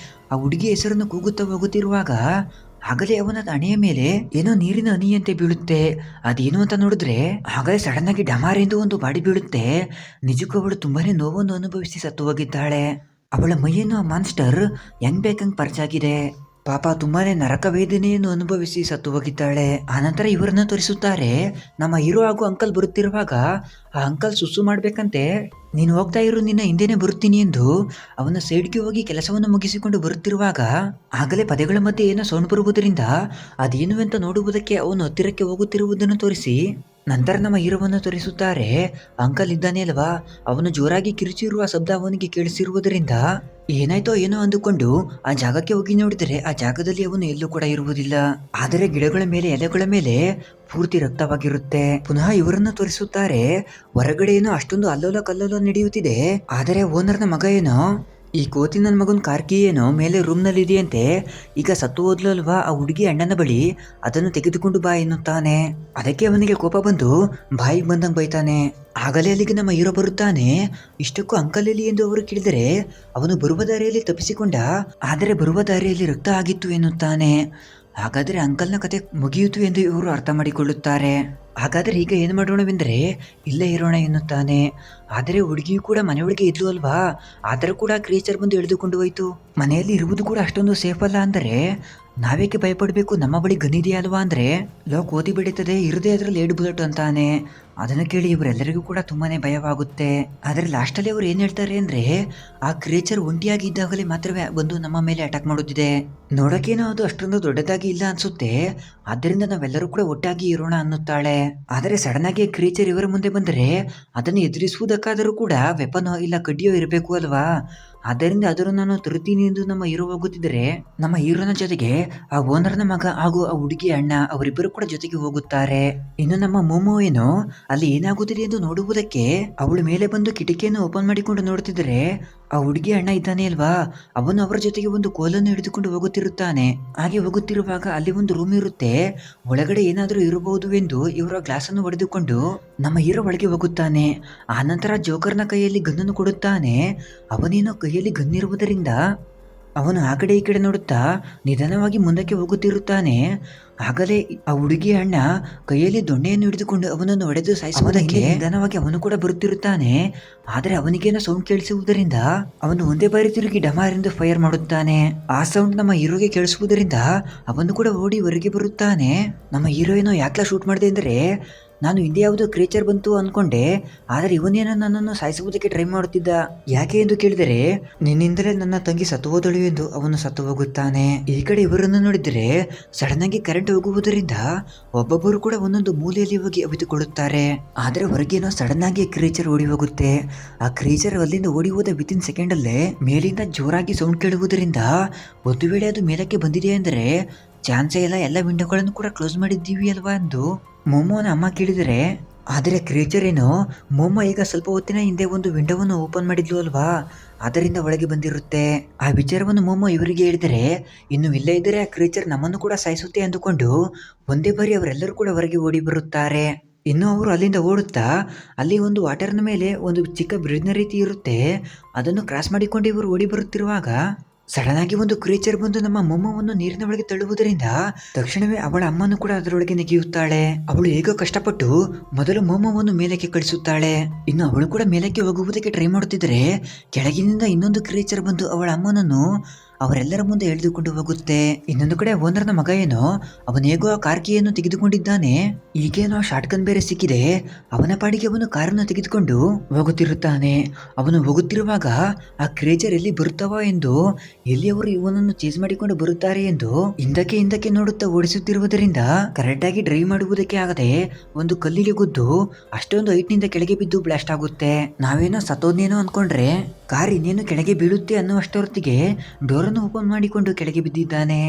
Speaker 1: ಆ ಹುಡುಗಿಯ ಹೆಸರನ್ನು ಕೂಗುತ್ತಾ ಹೋಗುತ್ತಿರುವಾಗ ಆಗಲೇ ಅವನ ಹಣೆಯ ಮೇಲೆ ಏನೋ ನೀರಿನ ಹನಿಯಂತೆ ಬೀಳುತ್ತೆ. ಅದೇನು ಅಂತ ನೋಡಿದ್ರೆ ಆಗಲೇ ಸಡನ್ ಆಗಿ ಡಮಾರ್ ಎಂದು ಒಂದು ಬಾಡಿ ಬೀಳುತ್ತೆ. ನಿಜಕ್ಕೂ ಅವಳು ತುಂಬಾನೇ ನೋವನ್ನು ಅನುಭವಿಸಿ ಸತ್ತು ಹೋಗಿದ್ದಾಳೆ. ಅವಳ ಮೈಯನ್ನು ಆ ಮಾನ್ಸ್ಟರ್ ಹೆಂಗ್ ಬೇಕಂಗ್ ಪರ್ಚಾಗಿದೆ. ಪಾಪ ತುಂಬಾನೇ ನರಕ ವೇದನೆಯನ್ನು ಅನುಭವಿಸಿ ಸತ್ತು ಹೋಗಿದ್ದಾಳೆ. ಆನಂತರ ಇವರನ್ನ ತೋರಿಸುತ್ತಾರೆ. ನಮ್ಮ ಹೀರೋ ಹಾಗೂ ಅಂಕಲ್ ಬರುತ್ತಿರುವಾಗ ಆ ಅಂಕಲ್ ಸುಸು ಮಾಡ್ಬೇಕಂತೆ, ನೀನು ಹೋಗ್ತಾ ಇರು, ನಿನ್ನ ಹಿಂದೆನೆ ಬರುತ್ತೀನಿ ಎಂದು ಅವನ ಸೈಡ್ಗೆ ಹೋಗಿ ಕೆಲಸವನ್ನು ಮುಗಿಸಿಕೊಂಡು ಬರುತ್ತಿರುವಾಗ ಆಗಲೇ ಪದಗಳ ಮಧ್ಯೆ ಏನೋ ಸೌಂಡ್ ಬರುವುದರಿಂದ ಅದೇನು ಅಂತ ನೋಡುವುದಕ್ಕೆ ಅವನು ಹತ್ತಿರಕ್ಕೆ ಹೋಗುತ್ತಿರುವುದನ್ನು ತೋರಿಸಿ ನಂತರ ನಮ್ಮ ಹೀರೋವನ್ನು ತೋರಿಸುತ್ತಾರೆ. ಅಂಕಲ್ ಇದ್ದಾನೆ ಅಲ್ವಾ, ಅವನು ಜೋರಾಗಿ ಕಿರುಚಿರುವ ಶಬ್ದ ಅವನಿಗೆ ಕೇಳಿಸಿರುವುದರಿಂದ ಏನಾಯ್ತೋ ಏನೋ ಅಂದುಕೊಂಡು ಆ ಜಾಗಕ್ಕೆ ಹೋಗಿ ನೋಡಿದರೆ ಆ ಜಾಗದಲ್ಲಿ ಅವನು ಎಲ್ಲೂ ಕೂಡ ಇರುವುದಿಲ್ಲ. ಆದರೆ ಗಿಡಗಳ ಮೇಲೆ ಎಲೆಗಳ ಮೇಲೆ ಪೂರ್ತಿ ರಕ್ತವಾಗಿರುತ್ತೆ. ಪುನಃ ಇವರನ್ನು ತೋರಿಸುತ್ತಾರೆ. ಹೊರಗಡೆ ಏನೋ ಅಷ್ಟೊಂದು ಅಲ್ಲೋಲ ಕಲ್ಲೋಲ ನಡೆಯುತ್ತಿದೆ. ಆದರೆ ಓನರ್ನ ಮಗ ಏನೋ ಈ ಕೋತಿ ನನ್ನ ಮಗನ ಕಾರ್ಕಿ ಏನೋ ಮೇಲೆ ರೂಮ್ ನಲ್ಲಿ ಇದೆಯಂತೆ, ಈಗ ಸತ್ತು ಹೋದ್ಲು ಅಲ್ವಾ ಆ ಹುಡುಗಿ ಅಣ್ಣನ ಬಳಿ, ಅದನ್ನು ತೆಗೆದುಕೊಂಡು ಬಾ ಎನ್ನುತ್ತಾನೆ. ಅದಕ್ಕೆ ಅವನಿಗೆ ಕೋಪ ಬಂದು ಬಾಯಿಗೆ ಬಂದಂಗೆ ಬೈತಾನೆ. ಆಗಲೇ ಅಲ್ಲಿಗೆ ನಮ್ಮ ಹೀರೋ ಬರುತ್ತಾನೆ. ಇಷ್ಟಕ್ಕೂ ಅಂಕಲ್ ಎಲ್ಲಿ ಎಂದು ಅವರು ಕೇಳಿದರೆ ಅವನು ಬರುವ ದಾರಿಯಲ್ಲಿ ತಪ್ಪಿಸಿಕೊಂಡ, ಆದರೆ ಬರುವ ದಾರಿಯಲ್ಲಿ ರಕ್ತ ಆಗಿತ್ತು ಎನ್ನುತ್ತಾನೆ. ಹಾಗಾದರೆ ಅಂಕಲ್ನ ಕತೆ ಮುಗಿಯಿತು ಎಂದು ಇವರು ಅರ್ಥ ಮಾಡಿಕೊಳ್ಳುತ್ತಾರೆ. ಹಾಗಾದರೆ ಈಗ ಏನು ಮಾಡೋಣವೆಂದರೆ ಇಲ್ಲೇ ಇರೋಣ ಎನ್ನುತ್ತಾನೆ. ಆದರೆ ಹುಡುಗಿಯು ಕೂಡ ಮನೆಯೊಳಗೆ ಇದ್ಲು ಅಲ್ವಾ, ಆದರೂ ಕೂಡ ಕ್ರಿಯೇಚರ್ ಬಂದು ಎಳೆದುಕೊಂಡು ಹೋಯಿತು. ಮನೆಯಲ್ಲಿ ಇರುವುದು ಕೂಡ ಅಷ್ಟೊಂದು ಸೇಫ್ ಅಲ್ಲ ಅಂದರೆ ನಾವೇಕೆ ಭಯಪಡಬೇಕು, ನಮ್ಮ ಬಳಿ ಗನ್ ಇದೆಯಾ ಅಲ್ವಾ ಅಂದರೆ ಲೋ ಕೋತಿ ಬಿಡುತ್ತದೆ ಇರದೇ ಅದರಲ್ಲಿ 2 ಬುಲೆಟ್ ಅಂತಾನೆ. ಅದನ್ನು ಕೇಳಿ ಇವರೆಲ್ಲರಿಗೂ ಕೂಡ ತುಂಬಾನೇ ಭಯವಾಗುತ್ತೆ. ಆದರೆ ಲಾಸ್ಟಲ್ಲಿ ಅವರು ಏನ್ ಹೇಳ್ತಾರೆ ಅಂದ್ರೆ ಆ ಕ್ರಿಯೇಚರ್ ಒಂಟಿಯಾಗಿ ಇದ್ದಾಗಲೇ ಮಾತ್ರವೇ ಬಂದು ನಮ್ಮ ಮೇಲೆ ಅಟ್ಯಾಕ್ ಮಾಡುತ್ತಿದೆ, ನೋಡೋಕೇನೋ ಅದು ಅಷ್ಟೊಂದು ದೊಡ್ಡದಾಗಿ ಇಲ್ಲ ಅನ್ಸುತ್ತೆ, ಆದ್ದರಿಂದ ನಾವೆಲ್ಲರೂ ಕೂಡ ಒಟ್ಟಾಗಿ ಇರೋಣ ಅನ್ನುತ್ತಾಳೆ. ಆದರೆ ಸಡನ್ ಆಗಿ ಕ್ರಿಯೇಚರ್ ಇವರ ಮುಂದೆ ಬಂದರೆ ಅದನ್ನು ಎದುರಿಸುವುದಕ್ಕಾದರೂ ಕೂಡ ವೆಪನ್ ಇಲ್ಲ ಕಡ್ಡಿಯೋ ಇರಬೇಕು ಅಲ್ವಾ, ಆದ್ದರಿಂದ ಅದನ್ನು ನಾನು ತರುತ್ತೀನಿ ಎಂದು ನಮ್ಮ ಹೀರೋ ಹೋಗುತ್ತಿದ್ದರೆ ನಮ್ಮ ಹೀರೋನ ಜೊತೆಗೆ ಆ ಓನರ್ನ ಮಗ ಹಾಗೂ ಆ ಹುಡುಗಿ ಅಣ್ಣ ಅವರಿಬ್ಬರು ಕೂಡ ಜೊತೆಗೆ ಹೋಗುತ್ತಾರೆ. ಇನ್ನು ನಮ್ಮ ಮೋಮೋ ಏನು ಅಲ್ಲಿ ಏನಾಗುತ್ತಿದೆ ಎಂದು ನೋಡುವುದಕ್ಕೆ ಅವಳ ಮೇಲೆ ಬಂದು ಕಿಟಕಿಯನ್ನು ಓಪನ್ ಮಾಡಿಕೊಂಡು ನೋಡುತ್ತಿದ್ದರೆ ಆ ಹುಡುಗಿ ಅಣ್ಣ ಇದ್ದಾನೆ ಅಲ್ವಾ, ಅವನು ಅವರ ಜೊತೆಗೆ ಒಂದು ಕೋಲನ್ನು ಹಿಡಿದುಕೊಂಡು ಹೋಗುತ್ತಿರುತ್ತಾನೆ. ಹಾಗೆ ಹೋಗುತ್ತಿರುವಾಗ ಅಲ್ಲಿ ಒಂದು ರೂಮ್ ಇರುತ್ತೆ, ಒಳಗಡೆ ಏನಾದರೂ ಇರಬಹುದು ಎಂದು ಇವರ ಗ್ಲಾಸ್ ಅನ್ನು ಹೊಡೆದುಕೊಂಡು ನಮ್ಮ ಹೀರೋ ಒಳಗೆ ಹೋಗುತ್ತಾನೆ. ಆ ನಂತರ ಜೋಕರ್ನ ಕೈಯಲ್ಲಿ ಗನ್ನನ್ನು ಕೊಡುತ್ತಾನೆ. ಅವನೇನೋ ಕೈಯಲ್ಲಿ ಗನ್ನಿರುವುದರಿಂದ ಅವನು ಆ ಕಡೆ ಈ ಕಡೆ ನೋಡುತ್ತಾ ನಿಧಾನವಾಗಿ ಮುಂದಕ್ಕೆ ಹೋಗುತ್ತಿರುತ್ತಾನೆ. ಆಗಲೇ ಆ ಹುಡುಗಿ ಅಣ್ಣ ಕೈಯಲ್ಲಿ ದೊಣ್ಣೆಯನ್ನು ಹಿಡಿದುಕೊಂಡು ಅವನನ್ನು ಹೊಡೆದು ಸಾಯಿಸುವುದಕ್ಕೆ ನಿಧಾನವಾಗಿ ಅವನು ಕೂಡ ಬರುತ್ತಿರುತ್ತಾನೆ. ಆದರೆ ಅವನಿಗೇನೋ ಸೌಂಡ್ ಕೇಳಿಸುವುದರಿಂದ ಅವನು ಒಂದೇ ಬಾರಿ ತಿರುಗಿ ಡಮಾರ್ ಎಂದು ಫೈರ್ ಮಾಡುತ್ತಾನೆ. ಆ ಸೌಂಡ್ ನಮ್ಮ ಹೀರೋಗೆ ಕೇಳಿಸುವುದರಿಂದ ಅವನು ಕೂಡ ಓಡಿ ಹೊರಗೆ ಬರುತ್ತಾನೆ. ನಮ್ಮ ಹೀರೋ ಏನೋ ಯಾಕೆ ಶೂಟ್ ಮಾಡಿದೆ ಅಂದರೆ ನಾನು ಹಿಂದೆ ಯಾವುದೋ ಕ್ರಿಯೇಚರ್ ಬಂತು ಅನ್ಕೊಂಡೆ, ಆದರೆ ಇವನೇನೋ ನನ್ನನ್ನು ಸಾಯಿಸುವುದಕ್ಕೆ ಟ್ರೈ ಮಾಡುತ್ತಿದ್ದ. ಯಾಕೆ ಎಂದು ಕೇಳಿದರೆ ನಿನ್ನಿಂದಲೇ ನನ್ನ ತಂಗಿ ಸತ್ತು ಹೋದಳು ಎಂದು ಅವನು ಸತ್ತು ಹೋಗುತ್ತಾನೆ. ಈ ಕಡೆ ಇವರನ್ನು ನೋಡಿದರೆ ಸಡನ್ ಆಗಿ ಕರೆಂಟ್ ಹೋಗುವುದರಿಂದ ಒಬ್ಬೊಬ್ಬರು ಕೂಡ ಒಂದೊಂದು ಮೂಲೆಯಲ್ಲಿ ಹೋಗಿ ಅವಿತುಕೊಳ್ಳುತ್ತಾರೆ. ಆದರೆ ಹೊರಗೇನೋ ಸಡನ್ ಆಗಿ ಕ್ರಿಯೇಚರ್ ಓಡಿ ಹೋಗುತ್ತೆ. ಆ ಕ್ರಿಯೇಚರ್ ಅಲ್ಲಿಂದ ಓಡಿ ಹೋದ ವಿತಿನ್ ಸೆಕೆಂಡ್ ಅಲ್ಲೇ ಮೇಲಿಂದ ಜೋರಾಗಿ ಸೌಂಡ್ ಕೇಳುವುದರಿಂದ ಒಂದು ವೇಳೆ ಅದು ಮೇಲಕ್ಕೆ ಬಂದಿದೆ ಅಂದರೆ ಚಾನ್ಸೇ ಇಲ್ಲ, ಎಲ್ಲ ವಿಂಡೋಗಳನ್ನು ಕೂಡ ಕ್ಲೋಸ್ ಮಾಡಿದ್ದೀವಿ ಅಲ್ವಾ ಎಂದು ಮೋಮೋನ ಅಮ್ಮ ಕೇಳಿದರೆ, ಆದರೆ ಕ್ರಿಯೇಚರ್ ಏನು ಮೋಮೋ ಈಗ ಸ್ವಲ್ಪ ಹೊತ್ತಿನ ಹಿಂದೆ ಒಂದು ವಿಂಡೋವನ್ನು ಓಪನ್ ಮಾಡಿದ್ಲು ಅಲ್ವಾ, ಅದರಿಂದ ಒಳಗೆ ಬಂದಿರುತ್ತೆ. ಆ ವಿಚಾರವನ್ನು ಮೋಮೋ ಇವರಿಗೆ ಹೇಳಿದರೆ ಇನ್ನು ಇಲ್ಲೇ ಇದ್ದರೆ ಆ ಕ್ರಿಯೇಚರ್ ನಮ್ಮನ್ನು ಕೂಡ ಸಾಯಿಸುತ್ತೆ ಅಂದುಕೊಂಡು ಒಂದೇ ಬಾರಿ ಅವರೆಲ್ಲರೂ ಕೂಡ ಹೊರಗೆ ಓಡಿ ಬರುತ್ತಾರೆ. ಇನ್ನು ಅವರು ಅಲ್ಲಿಂದ ಓಡುತ್ತಾ ಅಲ್ಲಿ ಒಂದು ವಾಟರ್ನ ಮೇಲೆ ಒಂದು ಚಿಕ್ಕ ಬ್ರಿಡ್ಜ್ನ ರೀತಿ ಇರುತ್ತೆ, ಅದನ್ನು ಕ್ರಾಸ್ ಮಾಡಿಕೊಂಡು ಇವರು ಓಡಿ ಬರುತ್ತಿರುವಾಗ ಸಡನ್ ಆಗಿ ಒಂದು ಕ್ರಿಯೇಚರ್ ಬಂದು ನಮ್ಮ ಮೊಮ್ಮವನ್ನು ನೀರಿನ ಒಳಗೆ ತಳ್ಳುವುದರಿಂದ ತಕ್ಷಣವೇ ಅವಳ ಅಮ್ಮನು ಕೂಡ ಅದರೊಳಗೆ ನೆಗೆಯುತ್ತಾಳೆ. ಅವಳು ಹೇಗೋ ಕಷ್ಟಪಟ್ಟು ಮೊದಲು ಮೊಮ್ಮವನ್ನು ಮೇಲಕ್ಕೆ ಕಳಿಸುತ್ತಾಳೆ. ಇನ್ನು ಅವಳು ಕೂಡ ಮೇಲಕ್ಕೆ ಹೋಗುವುದಕ್ಕೆ ಟ್ರೈ ಮಾಡುತ್ತಿದ್ದರೆ ಕೆಳಗಿನಿಂದ ಇನ್ನೊಂದು ಕ್ರಿಯೇಚರ್ ಬಂದು ಅವಳ ಅಮ್ಮನನ್ನು ಅವರೆಲ್ಲರ ಮುಂದೆ ಎಳೆದುಕೊಂಡು ಹೋಗುತ್ತೆ. ಇನ್ನೊಂದು ಕಡೆ ಓನರ್ನ ಮಗ ಏನೋ ಅವನು ಹೇಗೋ ಆ ಕಾರ್ ಕೀಯನ್ನು ತೆಗೆದುಕೊಂಡಿದ್ದಾನೆ, ಈಗೇನೋ ಶಾರ್ಟ್ ಗನ್ ಬೇರೆ ಸಿಕ್ಕಿದೆ, ಅವನ ಪಾಡಿಗೆ ಅವನು ಕಾರನ್ನು ತೆಗೆದುಕೊಂಡು ಹೋಗುತ್ತಿರುತ್ತಾನೆ. ಅವನು ಹೋಗುತ್ತಿರುವಾಗ ಆ ಕ್ರೇಜರ್ ಎಲ್ಲಿ ಬರುತ್ತವ ಎಂದು, ಎಲ್ಲಿ ಅವರು ಇವನನ್ನು ಚೇಸ್ ಮಾಡಿಕೊಂಡು ಬರುತ್ತಾರೆ ಎಂದು ಹಿಂದಕ್ಕೆ ನೋಡುತ್ತಾ ಓಡಿಸುತ್ತಿರುವುದರಿಂದ ಕರೆಕ್ಟ್ ಆಗಿ ಡ್ರೈವ್ ಮಾಡುವುದಕ್ಕೆ ಆಗದೆ ಒಂದು ಕಲ್ಲಿಗೆ ಗುದ್ದು ಅಷ್ಟೊಂದು ಹೈಟ್ನಿಂದ ಕೆಳಗೆ ಬಿದ್ದು ಬ್ಲಾಸ್ಟ್ ಆಗುತ್ತೆ. ನಾವೇನೋ ಸತ್ತೋದ್ನೇನೋ ಅನ್ಕೊಂಡ್ರೆ ಕಾರ್ ಇನ್ನೇನು ಕೆಳಗೆ ಬೀಳುತ್ತೆ ಅನ್ನುವಷ್ಟೊತ್ತಿಗೆ ಡೋರನ್ನು ಓಪನ್ ಮಾಡಿಕೊಂಡು ಕೆಳಗೆ ಬಿದ್ದಿದ್ದಾನೆ.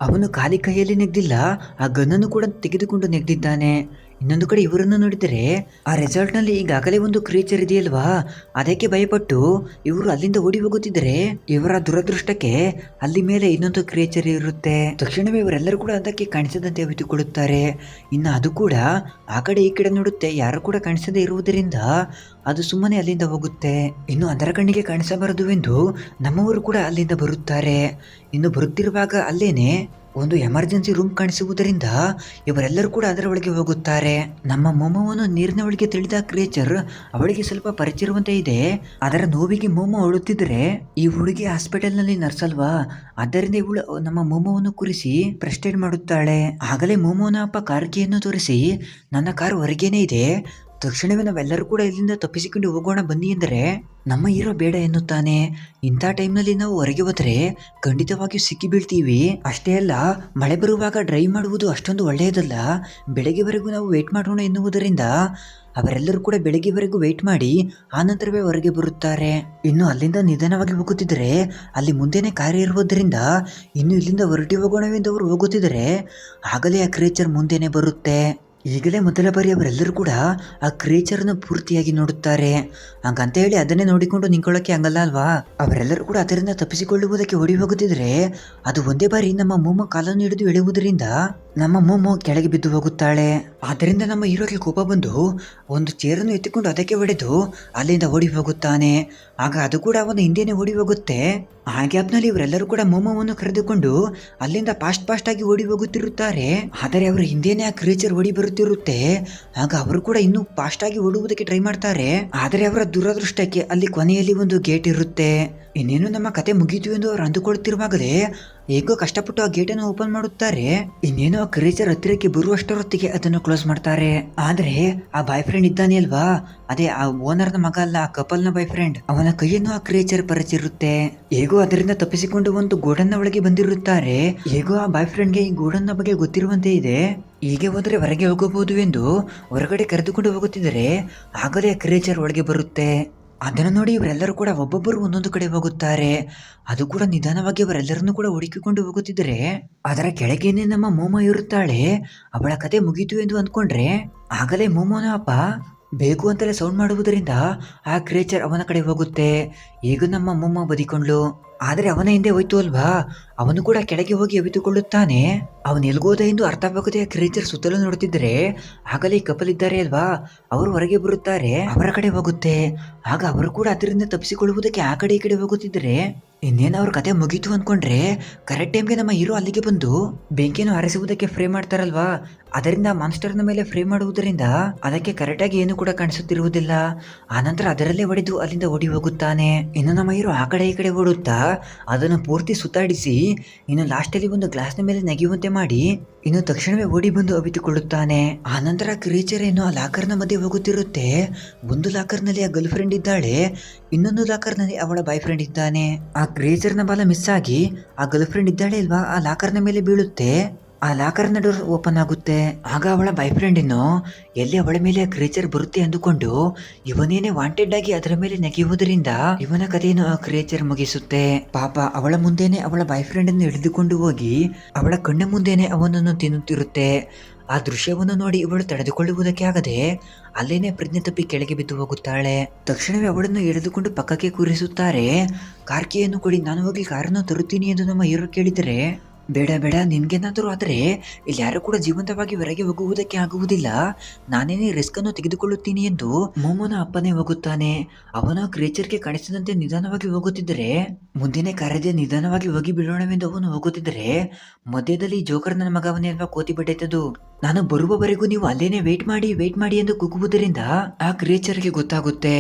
Speaker 1: ಅವನು ಖಾಲಿ ಕೈಯಲ್ಲಿ ನೆಗ್ದಿಲ್ಲ, ಆ ಗನ್ನನ್ನು ಕೂಡ ತೆಗೆದುಕೊಂಡು ನೆಗ್ದಿದ್ದಾನೆ. ಇನ್ನೊಂದು ಕಡೆ ಇವರನ್ನು ನೋಡಿದರೆ ಆ ರೆಸಾರ್ಟ್ ನಲ್ಲಿ ಈಗಾಗಲೇ ಒಂದು ಕ್ರಿಯೇಚರ್ ಇದೆಯಲ್ವಾ, ಅದಕ್ಕೆ ಭಯಪಟ್ಟು ಇವರು ಅಲ್ಲಿಂದ ಓಡಿ ಹೋಗುತ್ತಿದ್ದರೆ ಇವರ ದುರದೃಷ್ಟಕ್ಕೆ ಅಲ್ಲಿ ಮೇಲೆ ಇನ್ನೊಂದು ಕ್ರಿಯೇಚರ್ ಇರುತ್ತೆ. ತಕ್ಷಣವೇ ಇವರೆಲ್ಲರೂ ಕೂಡ ಅದಕ್ಕೆ ಕಾಣಿಸದಂತೆ ಅವಿತುಕೊಳ್ಳುತ್ತಾರೆ. ಇನ್ನು ಅದು ಕೂಡ ಆ ಕಡೆ ಈ ಕಡೆ ನೋಡುತ್ತೆ, ಯಾರು ಕೂಡ ಕಾಣಿಸದೇ ಇರುವುದರಿಂದ ಅದು ಸುಮ್ಮನೆ ಅಲ್ಲಿಂದ ಹೋಗುತ್ತೆ. ಇನ್ನು ಅದರ ಕಣ್ಣಿಗೆ ಕಾಣಿಸಬಾರದು ಎಂದು ನಮ್ಮವರು ಕೂಡ ಅಲ್ಲಿಂದ ಬರುತ್ತಾರೆ. ಇನ್ನು ಬರುತ್ತಿರುವಾಗ ಅಲ್ಲೇನೆ ಒಂದು ಎಮರ್ಜೆನ್ಸಿ ರೂಮ್ ಕಾಣಿಸುವುದರಿಂದ ಇವರೆಲ್ಲರೂ ಕೂಡ ಅದರ ಒಳಗೆ ಹೋಗುತ್ತಾರೆ. ನಮ್ಮ ಮೊಮ್ಮವನ್ನು ನೀರಿನ ಒಳಗೆ ತಿಳಿದ ಕ್ರಿಯೇಚರ್ ಅವಳಿಗೆ ಸ್ವಲ್ಪ ಪರಿಚಯ ಇರುವಂತೆ ಇದೆ. ಅದರ ನೋವಿಗೆ ಮೊಮ್ಮ ಅಳುತ್ತಿದ್ರೆ ಈ ಹುಡುಗಿ ಹಾಸ್ಪಿಟಲ್ ನಲ್ಲಿ ನರ್ಸ್ ಅಲ್ವಾ, ಆದ್ದರಿಂದ ಇವಳು ನಮ್ಮ ಮೊಮ್ಮವನ್ನು ಕುರಿಸಿ ಪ್ರೆಸ್ಟೇಡ್ ಮಾಡುತ್ತಾಳೆ. ಆಗಲೇ ಮೊಮ್ಮನ ಅಪ್ಪ ಕಾರ್ ಕೀಯನ್ನು ತೋರಿಸಿ ನನ್ನ ಕಾರ್ ಹೊರಗೇನೆ ಇದೆ, ತಕ್ಷಣವೇ ನಾವೆಲ್ಲರೂ ಕೂಡ ಇಲ್ಲಿಂದ ತಪ್ಪಿಸಿಕೊಂಡು ಹೋಗೋಣ ಬನ್ನಿ ಎಂದರೆ ನಮ್ಮ ಹೀರೋ ಬೇಡ ಎನ್ನುತ್ತಾನೆ. ಇಂಥ ಟೈಮ್ನಲ್ಲಿ ನಾವು ಹೊರಗೆ ಹೋದರೆ ಖಂಡಿತವಾಗಿಯೂ ಸಿಕ್ಕಿ ಬೀಳ್ತೀವಿ. ಅಷ್ಟೇ ಅಲ್ಲ, ಮಳೆ ಬರುವಾಗ ಡ್ರೈವ್ ಮಾಡುವುದು ಅಷ್ಟೊಂದು ಒಳ್ಳೆಯದಲ್ಲ, ಬೆಳಗ್ಗೆವರೆಗೂ ನಾವು ವೇಟ್ ಮಾಡೋಣ ಎನ್ನುವುದರಿಂದ ಅವರೆಲ್ಲರೂ ಕೂಡ ಬೆಳಗ್ಗೆವರೆಗೂ ವೇಟ್ ಮಾಡಿ ಆ ನಂತರವೇ ಹೊರಗೆ ಬರುತ್ತಾರೆ. ಇನ್ನು ಅಲ್ಲಿಂದ ನಿಧಾನವಾಗಿ ಹೋಗುತ್ತಿದ್ದರೆ ಅಲ್ಲಿ ಮುಂದೆನೇ ಕಾರ್ಯ ಇರುವುದರಿಂದ ಇನ್ನು ಇಲ್ಲಿಂದ ಹೊರಟಿ ಹೋಗೋಣವೆಂದು ಅವರು ಹೋಗುತ್ತಿದ್ದರೆ ಆಗಲೇ ಆ ಕ್ರಿಯೇಚರ್ ಮುಂದೆನೆ ಬರುತ್ತೆ. ಈಗಲೇ ಮೊದಲ ಬಾರಿ ಅವರೆಲ್ಲರೂ ಕೂಡ ಆ ಕ್ರಿಯೇಚರ್ನ ಪೂರ್ತಿಯಾಗಿ ನೋಡುತ್ತಾರೆ. ಹಾಗಂತ ಹೇಳಿ ಅದನ್ನೇ ನೋಡಿಕೊಂಡು ನಿಂತ್ಕೊಳ್ಳೋಕೆ ಆಗಲ್ಲ ಅಲ್ವಾ, ಅವರೆಲ್ಲರೂ ಕೂಡ ಅದರಿಂದ ತಪ್ಪಿಸಿಕೊಳ್ಳುವುದಕ್ಕೆ ಓಡಿ ಹೋಗುತ್ತಿದ್ರೆ ಅದು ಒಂದೇ ಬಾರಿ ನಮ್ಮ ಮೊಮ್ಮ ಕಾಲನ್ನು ಹಿಡಿದು ಎಳೆಯುವುದರಿಂದ ನಮ್ಮ ಮೊಮ್ಮ ಕೆಳಗೆ ಬಿದ್ದು ಹೋಗುತ್ತಾಳೆ. ಆದ್ದರಿಂದ ನಮ್ಮ ಹೀರೋಗೆ ಕೋಪ ಬಂದು ಒಂದು ಚೇರನ್ನು ಎತ್ತಿಕೊಂಡು ಅದಕ್ಕೆ ಹೊಡೆದು ಅಲ್ಲಿಂದ ಓಡಿ ಹೋಗುತ್ತಾನೆ. ಆಗ ಅದು ಕೂಡ ಅವನ ಹಿಂದೆನೆ ಓಡಿ ಹೋಗುತ್ತೆ. ಆ ಗ್ಯಾಪ್ನಲ್ಲಿ ಇವರೆಲ್ಲರೂ ಕೂಡ ಮೊಮ್ಮವನ್ನು ಕರೆದುಕೊಂಡು ಅಲ್ಲಿಂದ ಫಾಸ್ಟ್ ಆಗಿ ಓಡಿ ಹೋಗುತ್ತಿರುತ್ತಾರೆ. ಆದರೆ ಅವರ ಹಿಂದೆನೆ ಆ ಕ್ರಿಯೇಚರ್ ಓಡಿ ಬರುತ್ತೆ. ಬರುತ್ತಿರುತ್ತೆ. ಆಗ ಅವರು ಕೂಡ ಇನ್ನೂ ಫಾಸ್ಟ್ ಆಗಿ ಓಡುವುದಕ್ಕೆ ಟ್ರೈ ಮಾಡ್ತಾರೆ. ಆದರೆ ಅವರ ದುರದೃಷ್ಟಕ್ಕೆ ಅಲ್ಲಿ ಕೊನೆಯಲ್ಲಿ ಒಂದು ಗೇಟ್ ಇರುತ್ತೆ. ಇನ್ನೇನು ನಮ್ಮ ಕತೆ ಮುಗೀತು ಎಂದು ಅವರು ಅಂದುಕೊಳ್ಳುತ್ತಿರುವಾಗಲೇ ಹೇಗೋ ಕಷ್ಟಪಟ್ಟು ಆ ಗೇಟನ್ನು ಓಪನ್ ಮಾಡುತ್ತಾರೆ. ಇನ್ನೇನು ಆ ಕ್ರೀಚರ್ ಹತ್ತಿರಕ್ಕೆ ಬರುವಷ್ಟರೊತ್ತಿಗೆ ಅದನ್ನು ಕ್ಲೋಸ್ ಮಾಡ್ತಾರೆ. ಆದ್ರೆ ಆ ಬಾಯ್ ಫ್ರೆಂಡ್ ಇದ್ದಾನೆ ಅಲ್ವಾ, ಅದೇ ಆ ಓನರ್ ನ ಮಗ ಅಲ್ಲ, ಆ ಕಪಲ್ ನ ಬಾಯ್ ಫ್ರೆಂಡ್, ಅವನ ಕೈಯನ್ನು ಆ ಕ್ರೀಚರ್ ಪರಚಿರುತ್ತೆ. ಹೇಗೋ ಅದರಿಂದ ತಪ್ಪಿಸಿಕೊಂಡು ಒಂದು ಗೋಡನ್ನ ಒಳಗೆ ಬಂದಿರುತ್ತಾರೆ. ಹೇಗೋ ಆ ಬಾಯ್ ಫ್ರೆಂಡ್ಗೆ ಈ ಗೋಡನ್ನ ಬಗ್ಗೆ ಗೊತ್ತಿರುವಂತೆ ಇದೆ. ಹೀಗೆ ಹೋದ್ರೆ ಹೊರಗೆ ಹೋಗಬಹುದು ಎಂದು ಹೊರಗಡೆ ಕರೆದುಕೊಂಡು ಹೋಗುತ್ತಿದ್ದರೆ ಆಗಲೇ ಆ ಕ್ರೀಚರ್ ಒಳಗೆ ಬರುತ್ತೆ. ಅದನ್ನು ನೋಡಿ ಇವರೆಲ್ಲರೂ ಕೂಡ ಒಬ್ಬೊಬ್ಬರು ಒಂದೊಂದು ಕಡೆ ಹೋಗುತ್ತಾರೆ. ಅದು ಕೂಡ ನಿಧಾನವಾಗಿ ಅವರೆಲ್ಲರನ್ನು ಕೂಡ ಹುಡುಕಿಕೊಂಡು ಹೋಗುತ್ತಿದ್ದರೆ ಅದರ ಕೆಳಗೇನೆ ನಮ್ಮ ಮೋಮ ಇರುತ್ತಾಳೆ. ಅವಳ ಕತೆ ಮುಗೀತು ಎಂದು ಅಂದ್ಕೊಂಡ್ರೆ ಆಗಲೇ ಮೋಮೋನ ಅಪ್ಪ ಬೇಕು ಅಂತಲೇ ಸೌಂಡ್ ಮಾಡುವುದರಿಂದ ಆ ಕ್ರೇಚರ್ ಅವನ ಕಡೆ ಹೋಗುತ್ತೆ. ಈಗ ನಮ್ಮ ಮೋಮ ಬದಿಕೊಂಡ್ಲು. ಆದರೆ ಅವನ ಹಿಂದೆ ಹೋಯ್ತು ಅಲ್ವಾ, ಅವನು ಕೂಡ ಕೆಳಗೆ ಹೋಗಿ ಅವಿತುಕೊಳ್ಳುತ್ತಾನೆ. ಅವನು ಎಲ್ಗೋದ ಎಂದು ಅರ್ಥವಾಗದೆ ಆ ಕ್ರೀಚರ್ ಸುತ್ತಲೂ ನೋಡುತ್ತಿದ್ದರೆ ಆಗಲೇ ಕಪಲ್ ಇದ್ದಾರೆ ಅಲ್ವಾ, ಅವರು ಹೊರಗೆ ಬರುತ್ತಾರೆ. ಅವರ ಕಡೆ ಹೋಗುತ್ತೆ. ಆಗ ಅವರು ಕೂಡ ಅದರಿಂದ ತಪ್ಪಿಸಿಕೊಳ್ಳುವುದಕ್ಕೆ ಆ ಕಡೆ ಈ ಕಡೆ ಹೋಗುತ್ತಿದ್ದರೆ ಇನ್ನೇನು ಅವ್ರ ಕತೆ ಮುಗೀತು ಅಂದ್ಕೊಂಡ್ರೆ ಕರೆಕ್ಟ್ ಟೈಮ್ಗೆ ನಮ್ಮ ಹೀರೋ ಅಲ್ಲಿಗೆ ಬಂದು ಬೆಂಕಿಯನ್ನು ಹಾರಿಸುವುದಕ್ಕೆ ಫ್ರೇ ಮಾಡ್ತಾರಲ್ವಾ, ಅದರಿಂದ ಮಾನ್ಸ್ಟರ್ನ ಮೇಲೆ ಫ್ರೇ ಮಾಡುವುದರಿಂದ ಅದಕ್ಕೆ ಕರೆಕ್ಟಾಗಿ ಏನು ಕೂಡ ಕಾಣಿಸುತ್ತಿರುವುದಿಲ್ಲ. ಆನಂತರ ಅದರಲ್ಲೇ ಹೊಡೆದು ಅಲ್ಲಿಂದ ಓಡಿ ಹೋಗುತ್ತಾನೆ. ಇನ್ನು ನಮ್ಮ ಹೀರೋ ಆ ಕಡೆ ಈ ಕಡೆ ಓಡುತ್ತಾ ಅದನ್ನು ಪೂರ್ತಿ ಸುತ್ತಾಡಿಸಿ ಇನ್ನು ಲಾಸ್ಟಲ್ಲಿ ಒಂದು ಗ್ಲಾಸ್ನ ಮೇಲೆ ನೆಗೆಯುವಂತೆ ಮಾಡಿ ಇನ್ನು ತಕ್ಷಣವೇ ಓಡಿ ಬಂದು ಅವಿತುಕೊಳ್ಳುತ್ತಾನೆ. ಆನಂತರ ಕ್ರೀಚರ್ ಏನು ಆ ಲಾಕರ್ನ ಮಧ್ಯೆ ಹೋಗುತ್ತಿರುತ್ತೆ. ಒಂದು ಲಾಕರ್ನಲ್ಲಿ ಆ ಗರ್ಲ್ ಫ್ರೆಂಡ್ ಇದ್ದಾಳೆ, ಇನ್ನೊಂದು ಲಾಕರ್ನಲ್ಲಿ ಅವಳ ಬಾಯ್ ಫ್ರೆಂಡ್ ಇದ್ದಾನೆ. ಆ ಕ್ರೀಚರ್ನ ಬಾಲ ಮಿಸ್ ಆಗಿ ಆ ಗರ್ಲ್ ಫ್ರೆಂಡ್ ಇದ್ದಾಳೆ ಅಲ್ವಾ, ಆ ಲಾಕರ್ನ ಮೇಲೆ ಬೀಳುತ್ತೆ. ಆ ಲಾಕರ್ನ ಡೋರ್ ಓಪನ್ ಆಗುತ್ತೆ. ಆಗ ಅವಳ ಬಾಯ್ ಫ್ರೆಂಡ್ ಇನ್ನು ಎಲ್ಲಿ ಅವಳ ಮೇಲೆ ಆ ಕ್ರೀಚರ್ ಬರುತ್ತೆ ಅಂದುಕೊಂಡು ಇವನೇನೆ ವಾಂಟೆಡ್ ಆಗಿ ಅದರ ಮೇಲೆ ನೆಗೆಯುವುದರಿಂದ ಇವನ ಕಥೆಯನ್ನು ಆ ಕ್ರೀಚರ್ ಮುಗಿಸುತ್ತೆ. ಪಾಪ ಅವಳ ಮುಂದೆನೆ ಅವಳ ಬಾಯ್ ಫ್ರೆಂಡ್ ಅನ್ನು ಹಿಡಿದುಕೊಂಡು ಹೋಗಿ ಅವಳ ಕಣ್ಣ ಮುಂದೆನೆ ಅವನನ್ನು ತಿನ್ನುತ್ತಿರುತ್ತೆ. ಆ ದೃಶ್ಯವನ್ನು ನೋಡಿ ಇವಳು ತಡೆದುಕೊಳ್ಳುವುದಕ್ಕೆ ಆಗದೆ ಅಲ್ಲೇನೆ ಪ್ರಜ್ಞೆ ತಪ್ಪಿ ಕೆಳಗೆ ಬಿದ್ದು ಹೋಗುತ್ತಾಳೆ. ತಕ್ಷಣವೇ ಅವಳನ್ನು ಎಳೆದುಕೊಂಡು ಪಕ್ಕಕ್ಕೆ ಕೂರಿಸುತ್ತಾರೆ. ಕಾರ್ ಕೀಯನ್ನು ಕೊಡಿ, ನಾನು ಹೋಗಿ ಕಾರನ್ನು ತರುತ್ತೀನಿ ಎಂದು ನಮ್ಮ ಹೀರೋ ಕೇಳಿದರೆ ಬೇಡ ಬೇಡ, ನಿನ್ಗೇನಾದರೂ ಆದರೆ ಇಲ್ಲಿ ಯಾರು ಕೂಡ ಜೀವಂತವಾಗಿ ಹೊರಗೆ ಹೋಗುವುದಕ್ಕೆ ಆಗುವುದಿಲ್ಲ, ನಾನೇನೇ ರಿಸ್ಕ್ ಅನ್ನು ತೆಗೆದುಕೊಳ್ಳುತ್ತೀನಿ ಎಂದು ಮೋಮೋನ ಅಪ್ಪನೇ ಹೋಗುತ್ತಾನೆ. ಅವನ ಕ್ರೀಚರ್ಗೆ ಕಾಣಿಸಿದಂತೆ ನಿಧಾನವಾಗಿ ಹೋಗುತ್ತಿದ್ದರೆ ಮುಂದಿನ ಕಾರ್ಯದ ನಿಧಾನವಾಗಿ ಹೋಗಿ ಬೀಳೋಣವೆಂದು ಅವನು ಹೋಗುತ್ತಿದ್ದರೆ ಮಧ್ಯದಲ್ಲಿ ಜೋಕರ್ ನನ್ನ ಮಗ ಅವನೇ ಅಲ್ವಾ ಕೋತಿ ಬಡ್ಡೆತದು, ನಾನು ಬರುವವರೆಗೂ ನೀವು ಅಲ್ಲೇನೆ ವೇಟ್ ಮಾಡಿ ಎಂದು ಕೂಗುವುದರಿಂದ ಆ ಕ್ರೀಚರ್ಗೆ ಗೊತ್ತಾಗುತ್ತೆ.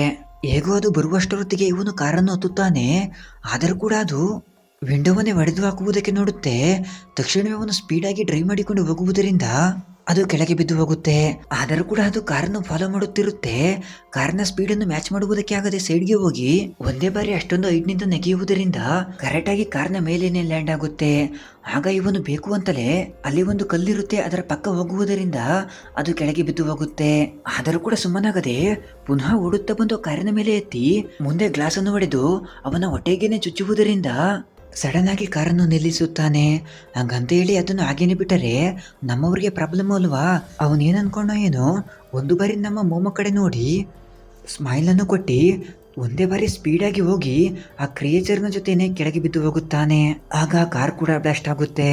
Speaker 1: ಹೇಗೋ ಅದು ಬರುವಷ್ಟರೊತ್ತಿಗೆ ಇವನು ಕಾರನ್ನು ಹತ್ತುತ್ತಾನೆ. ಆದರೂ ಕೂಡ ಅದು ವಿಂಡೋವನ್ನೇ ಒಡೆದು ಹಾಕುವುದಕ್ಕೆ ನೋಡುತ್ತೆ. ತಕ್ಷಣವೇ ಅವನು ಸ್ಪೀಡಾಗಿ ಡ್ರೈವ್ ಮಾಡಿಕೊಂಡು ಹೋಗುವುದರಿಂದ ಅದು ಕೆಳಗೆ ಬಿದ್ದು ಹೋಗುತ್ತೆ. ಆದರೂ ಕೂಡ ಅದು ಕಾರನ್ನು ಫಾಲೋ ಮಾಡುತ್ತಿರುತ್ತೆ. ಕಾರಿನ ಸ್ಪೀಡನ್ನು ಮ್ಯಾಚ್ ಮಾಡುವುದಕ್ಕೆ ಆಗದೆ ಸೈಡ್ಗೆ ಹೋಗಿ ಒಂದೇ ಬಾರಿ ಅಷ್ಟೊಂದು ಹೈಟ್ನಿಂದ ನೆಗೆಯುವುದರಿಂದ ಕರೆಕ್ಟ್ ಆಗಿ ಕಾರ್ನ ಮೇಲೇನೆ ಲ್ಯಾಂಡ್ ಆಗುತ್ತೆ. ಆಗ ಇವನು ಬೇಕು ಅಂತಲೇ ಅಲ್ಲಿ ಒಂದು ಕಲ್ಲಿರುತ್ತೆ, ಅದರ ಪಕ್ಕ ಹೋಗುವುದರಿಂದ ಅದು ಕೆಳಗೆ ಬಿದ್ದು ಹೋಗುತ್ತೆ. ಆದರೂ ಕೂಡ ಸುಮ್ಮನಾಗದೆ ಪುನಃ ಓಡುತ್ತಾ ಬಂದು ಕಾರಿನ ಮೇಲೆ ಎತ್ತಿ ಮುಂದೆ ಗ್ಲಾಸ್ ಅನ್ನು ಹೊಡೆದು ಅವನ ಹೊಟ್ಟೆಗೇನೆ ಚುಚ್ಚುವುದರಿಂದ ಸಡನ್ ಆಗಿ ಕಾರನ್ನು ನಿಲ್ಲಿಸುತ್ತಾನೆ. ಹಂಗಂತ ಹೇಳಿ ಅದನ್ನು ಹಾಗೇನೆ ಬಿಟ್ಟರೆ ನಮ್ಮವ್ರಿಗೆ ಪ್ರಾಬ್ಲಮ್ ಅಲ್ವಾ. ಅವನೇನು ಅನ್ಕೊಂಡ ಏನೋ ಒಂದು ಬಾರಿ ನಮ್ಮ ಮೊಮ್ಮ ಕಡೆ ನೋಡಿ ಸ್ಮೈಲ್ ಅನ್ನು ಕೊಟ್ಟು ಒಂದೇ ಬಾರಿ ಸ್ಪೀಡಾಗಿ ಹೋಗಿ ಆ ಕ್ರಿಯೇಚರ್ನ ಜೊತೆನೆ ಕೆಳಗೆ ಬಿದ್ದು ಹೋಗುತ್ತಾನೆ. ಆಗ ಕಾರ್ ಕೂಡ ಬ್ಲಾಸ್ಟ್ ಆಗುತ್ತೆ.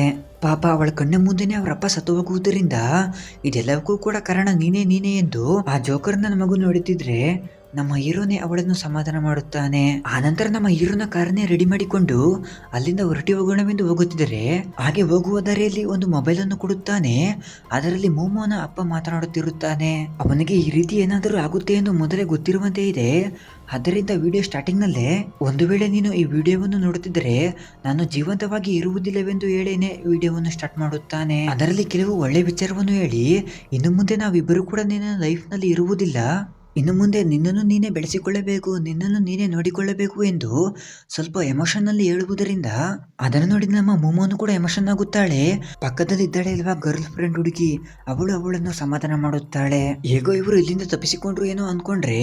Speaker 1: ಪಾಪ ಅವಳ ಕಣ್ಣ ಮುಂದೆನೆ ಅವರಪ್ಪ ಸತ್ತು ಹೋಗುವುದರಿಂದ ಇದೆಲ್ಲವಕ್ಕೂ ಕೂಡ ಕಾರಣ ನೀನೇ ಎಂದು ಆ ಜೋಕರ್ನ ಮಗು ನೋಡುತ್ತಿದ್ರೆ ನಮ್ಮ ಹೀರೋನೇ ಅವಳನ್ನು ಸಮಾಧಾನ ಮಾಡುತ್ತಾನೆ. ಆನಂತರ ನಮ್ಮ ಹೀರೋನ ಕಾರನ್ನೇ ರೆಡಿ ಮಾಡಿಕೊಂಡು ಅಲ್ಲಿಂದ ಹೊರಟಿ ಹೋಗೋಣವೆಂದು ಹೋಗುತ್ತಿದ್ದರೆ ಹಾಗೆ ಹೋಗುವ ದಾರಿಯಲ್ಲಿ ಒಂದು ಮೊಬೈಲ್ ಅನ್ನು ಕೊಡುತ್ತಾನೆ. ಅದರಲ್ಲಿ ಮೋಮೋನ ಅಪ್ಪ ಮಾತನಾಡುತ್ತಿರುತ್ತಾನೆ. ಅವನಿಗೆ ಈ ರೀತಿ ಏನಾದರೂ ಆಗುತ್ತೆ ಎಂದು ಮೊದಲೇ ಗೊತ್ತಿರುವಂತೆ ಇದೆ. ಆದ್ದರಿಂದ ವಿಡಿಯೋ ಸ್ಟಾರ್ಟಿಂಗ್ ನಲ್ಲೇ ಒಂದು ವೇಳೆ ನೀನು ಈ ವಿಡಿಯೋವನ್ನು ನೋಡುತ್ತಿದ್ದರೆ ನಾನು ಜೀವಂತವಾಗಿ ಇರುವುದಿಲ್ಲವೆಂದು ಹೇಳೇನೆ ವಿಡಿಯೋವನ್ನು ಸ್ಟಾರ್ಟ್ ಮಾಡುತ್ತಾನೆ. ಅದರಲ್ಲಿ ಕೆಲವು ಒಳ್ಳೆ ವಿಚಾರವನ್ನು ಹೇಳಿ ಇನ್ನು ಮುಂದೆ ನಾವಿಬ್ಬರು ಕೂಡ ನಿನ್ನ ಲೈಫ್ ನಲ್ಲಿ ಇರುವುದಿಲ್ಲ, ಇನ್ನು ಮುಂದೆ ನಿನ್ನನ್ನು ನೀನೇ ಬೆಳೆಸಿಕೊಳ್ಳಬೇಕು, ನಿನ್ನನ್ನು ನೀನೇ ನೋಡಿಕೊಳ್ಳಬೇಕು ಎಂದು ಸ್ವಲ್ಪ ಎಮೋಷನ್ನಲ್ಲಿ ಹೇಳುವುದರಿಂದ ಅದನ್ನು ನೋಡಿ ನಮ್ಮ ಮೋಮೋನು ಕೂಡ ಎಮೋಷನ್ ಆಗುತ್ತಾಳೆ. ಪಕ್ಕದಲ್ಲಿ ಇದ್ದಾಳೆ ಇಲ್ವಾ ಗರ್ಲ್ ಫ್ರೆಂಡ್ ಹುಡುಗಿ, ಅವಳನ್ನು ಸಮಾಧಾನ ಮಾಡುತ್ತಾಳೆ. ಹೇಗೋ ಇವರು ಇಲ್ಲಿಂದ ತಪ್ಪಿಸಿಕೊಂಡ್ರು ಏನೋ ಅನ್ಕೊಂಡ್ರೆ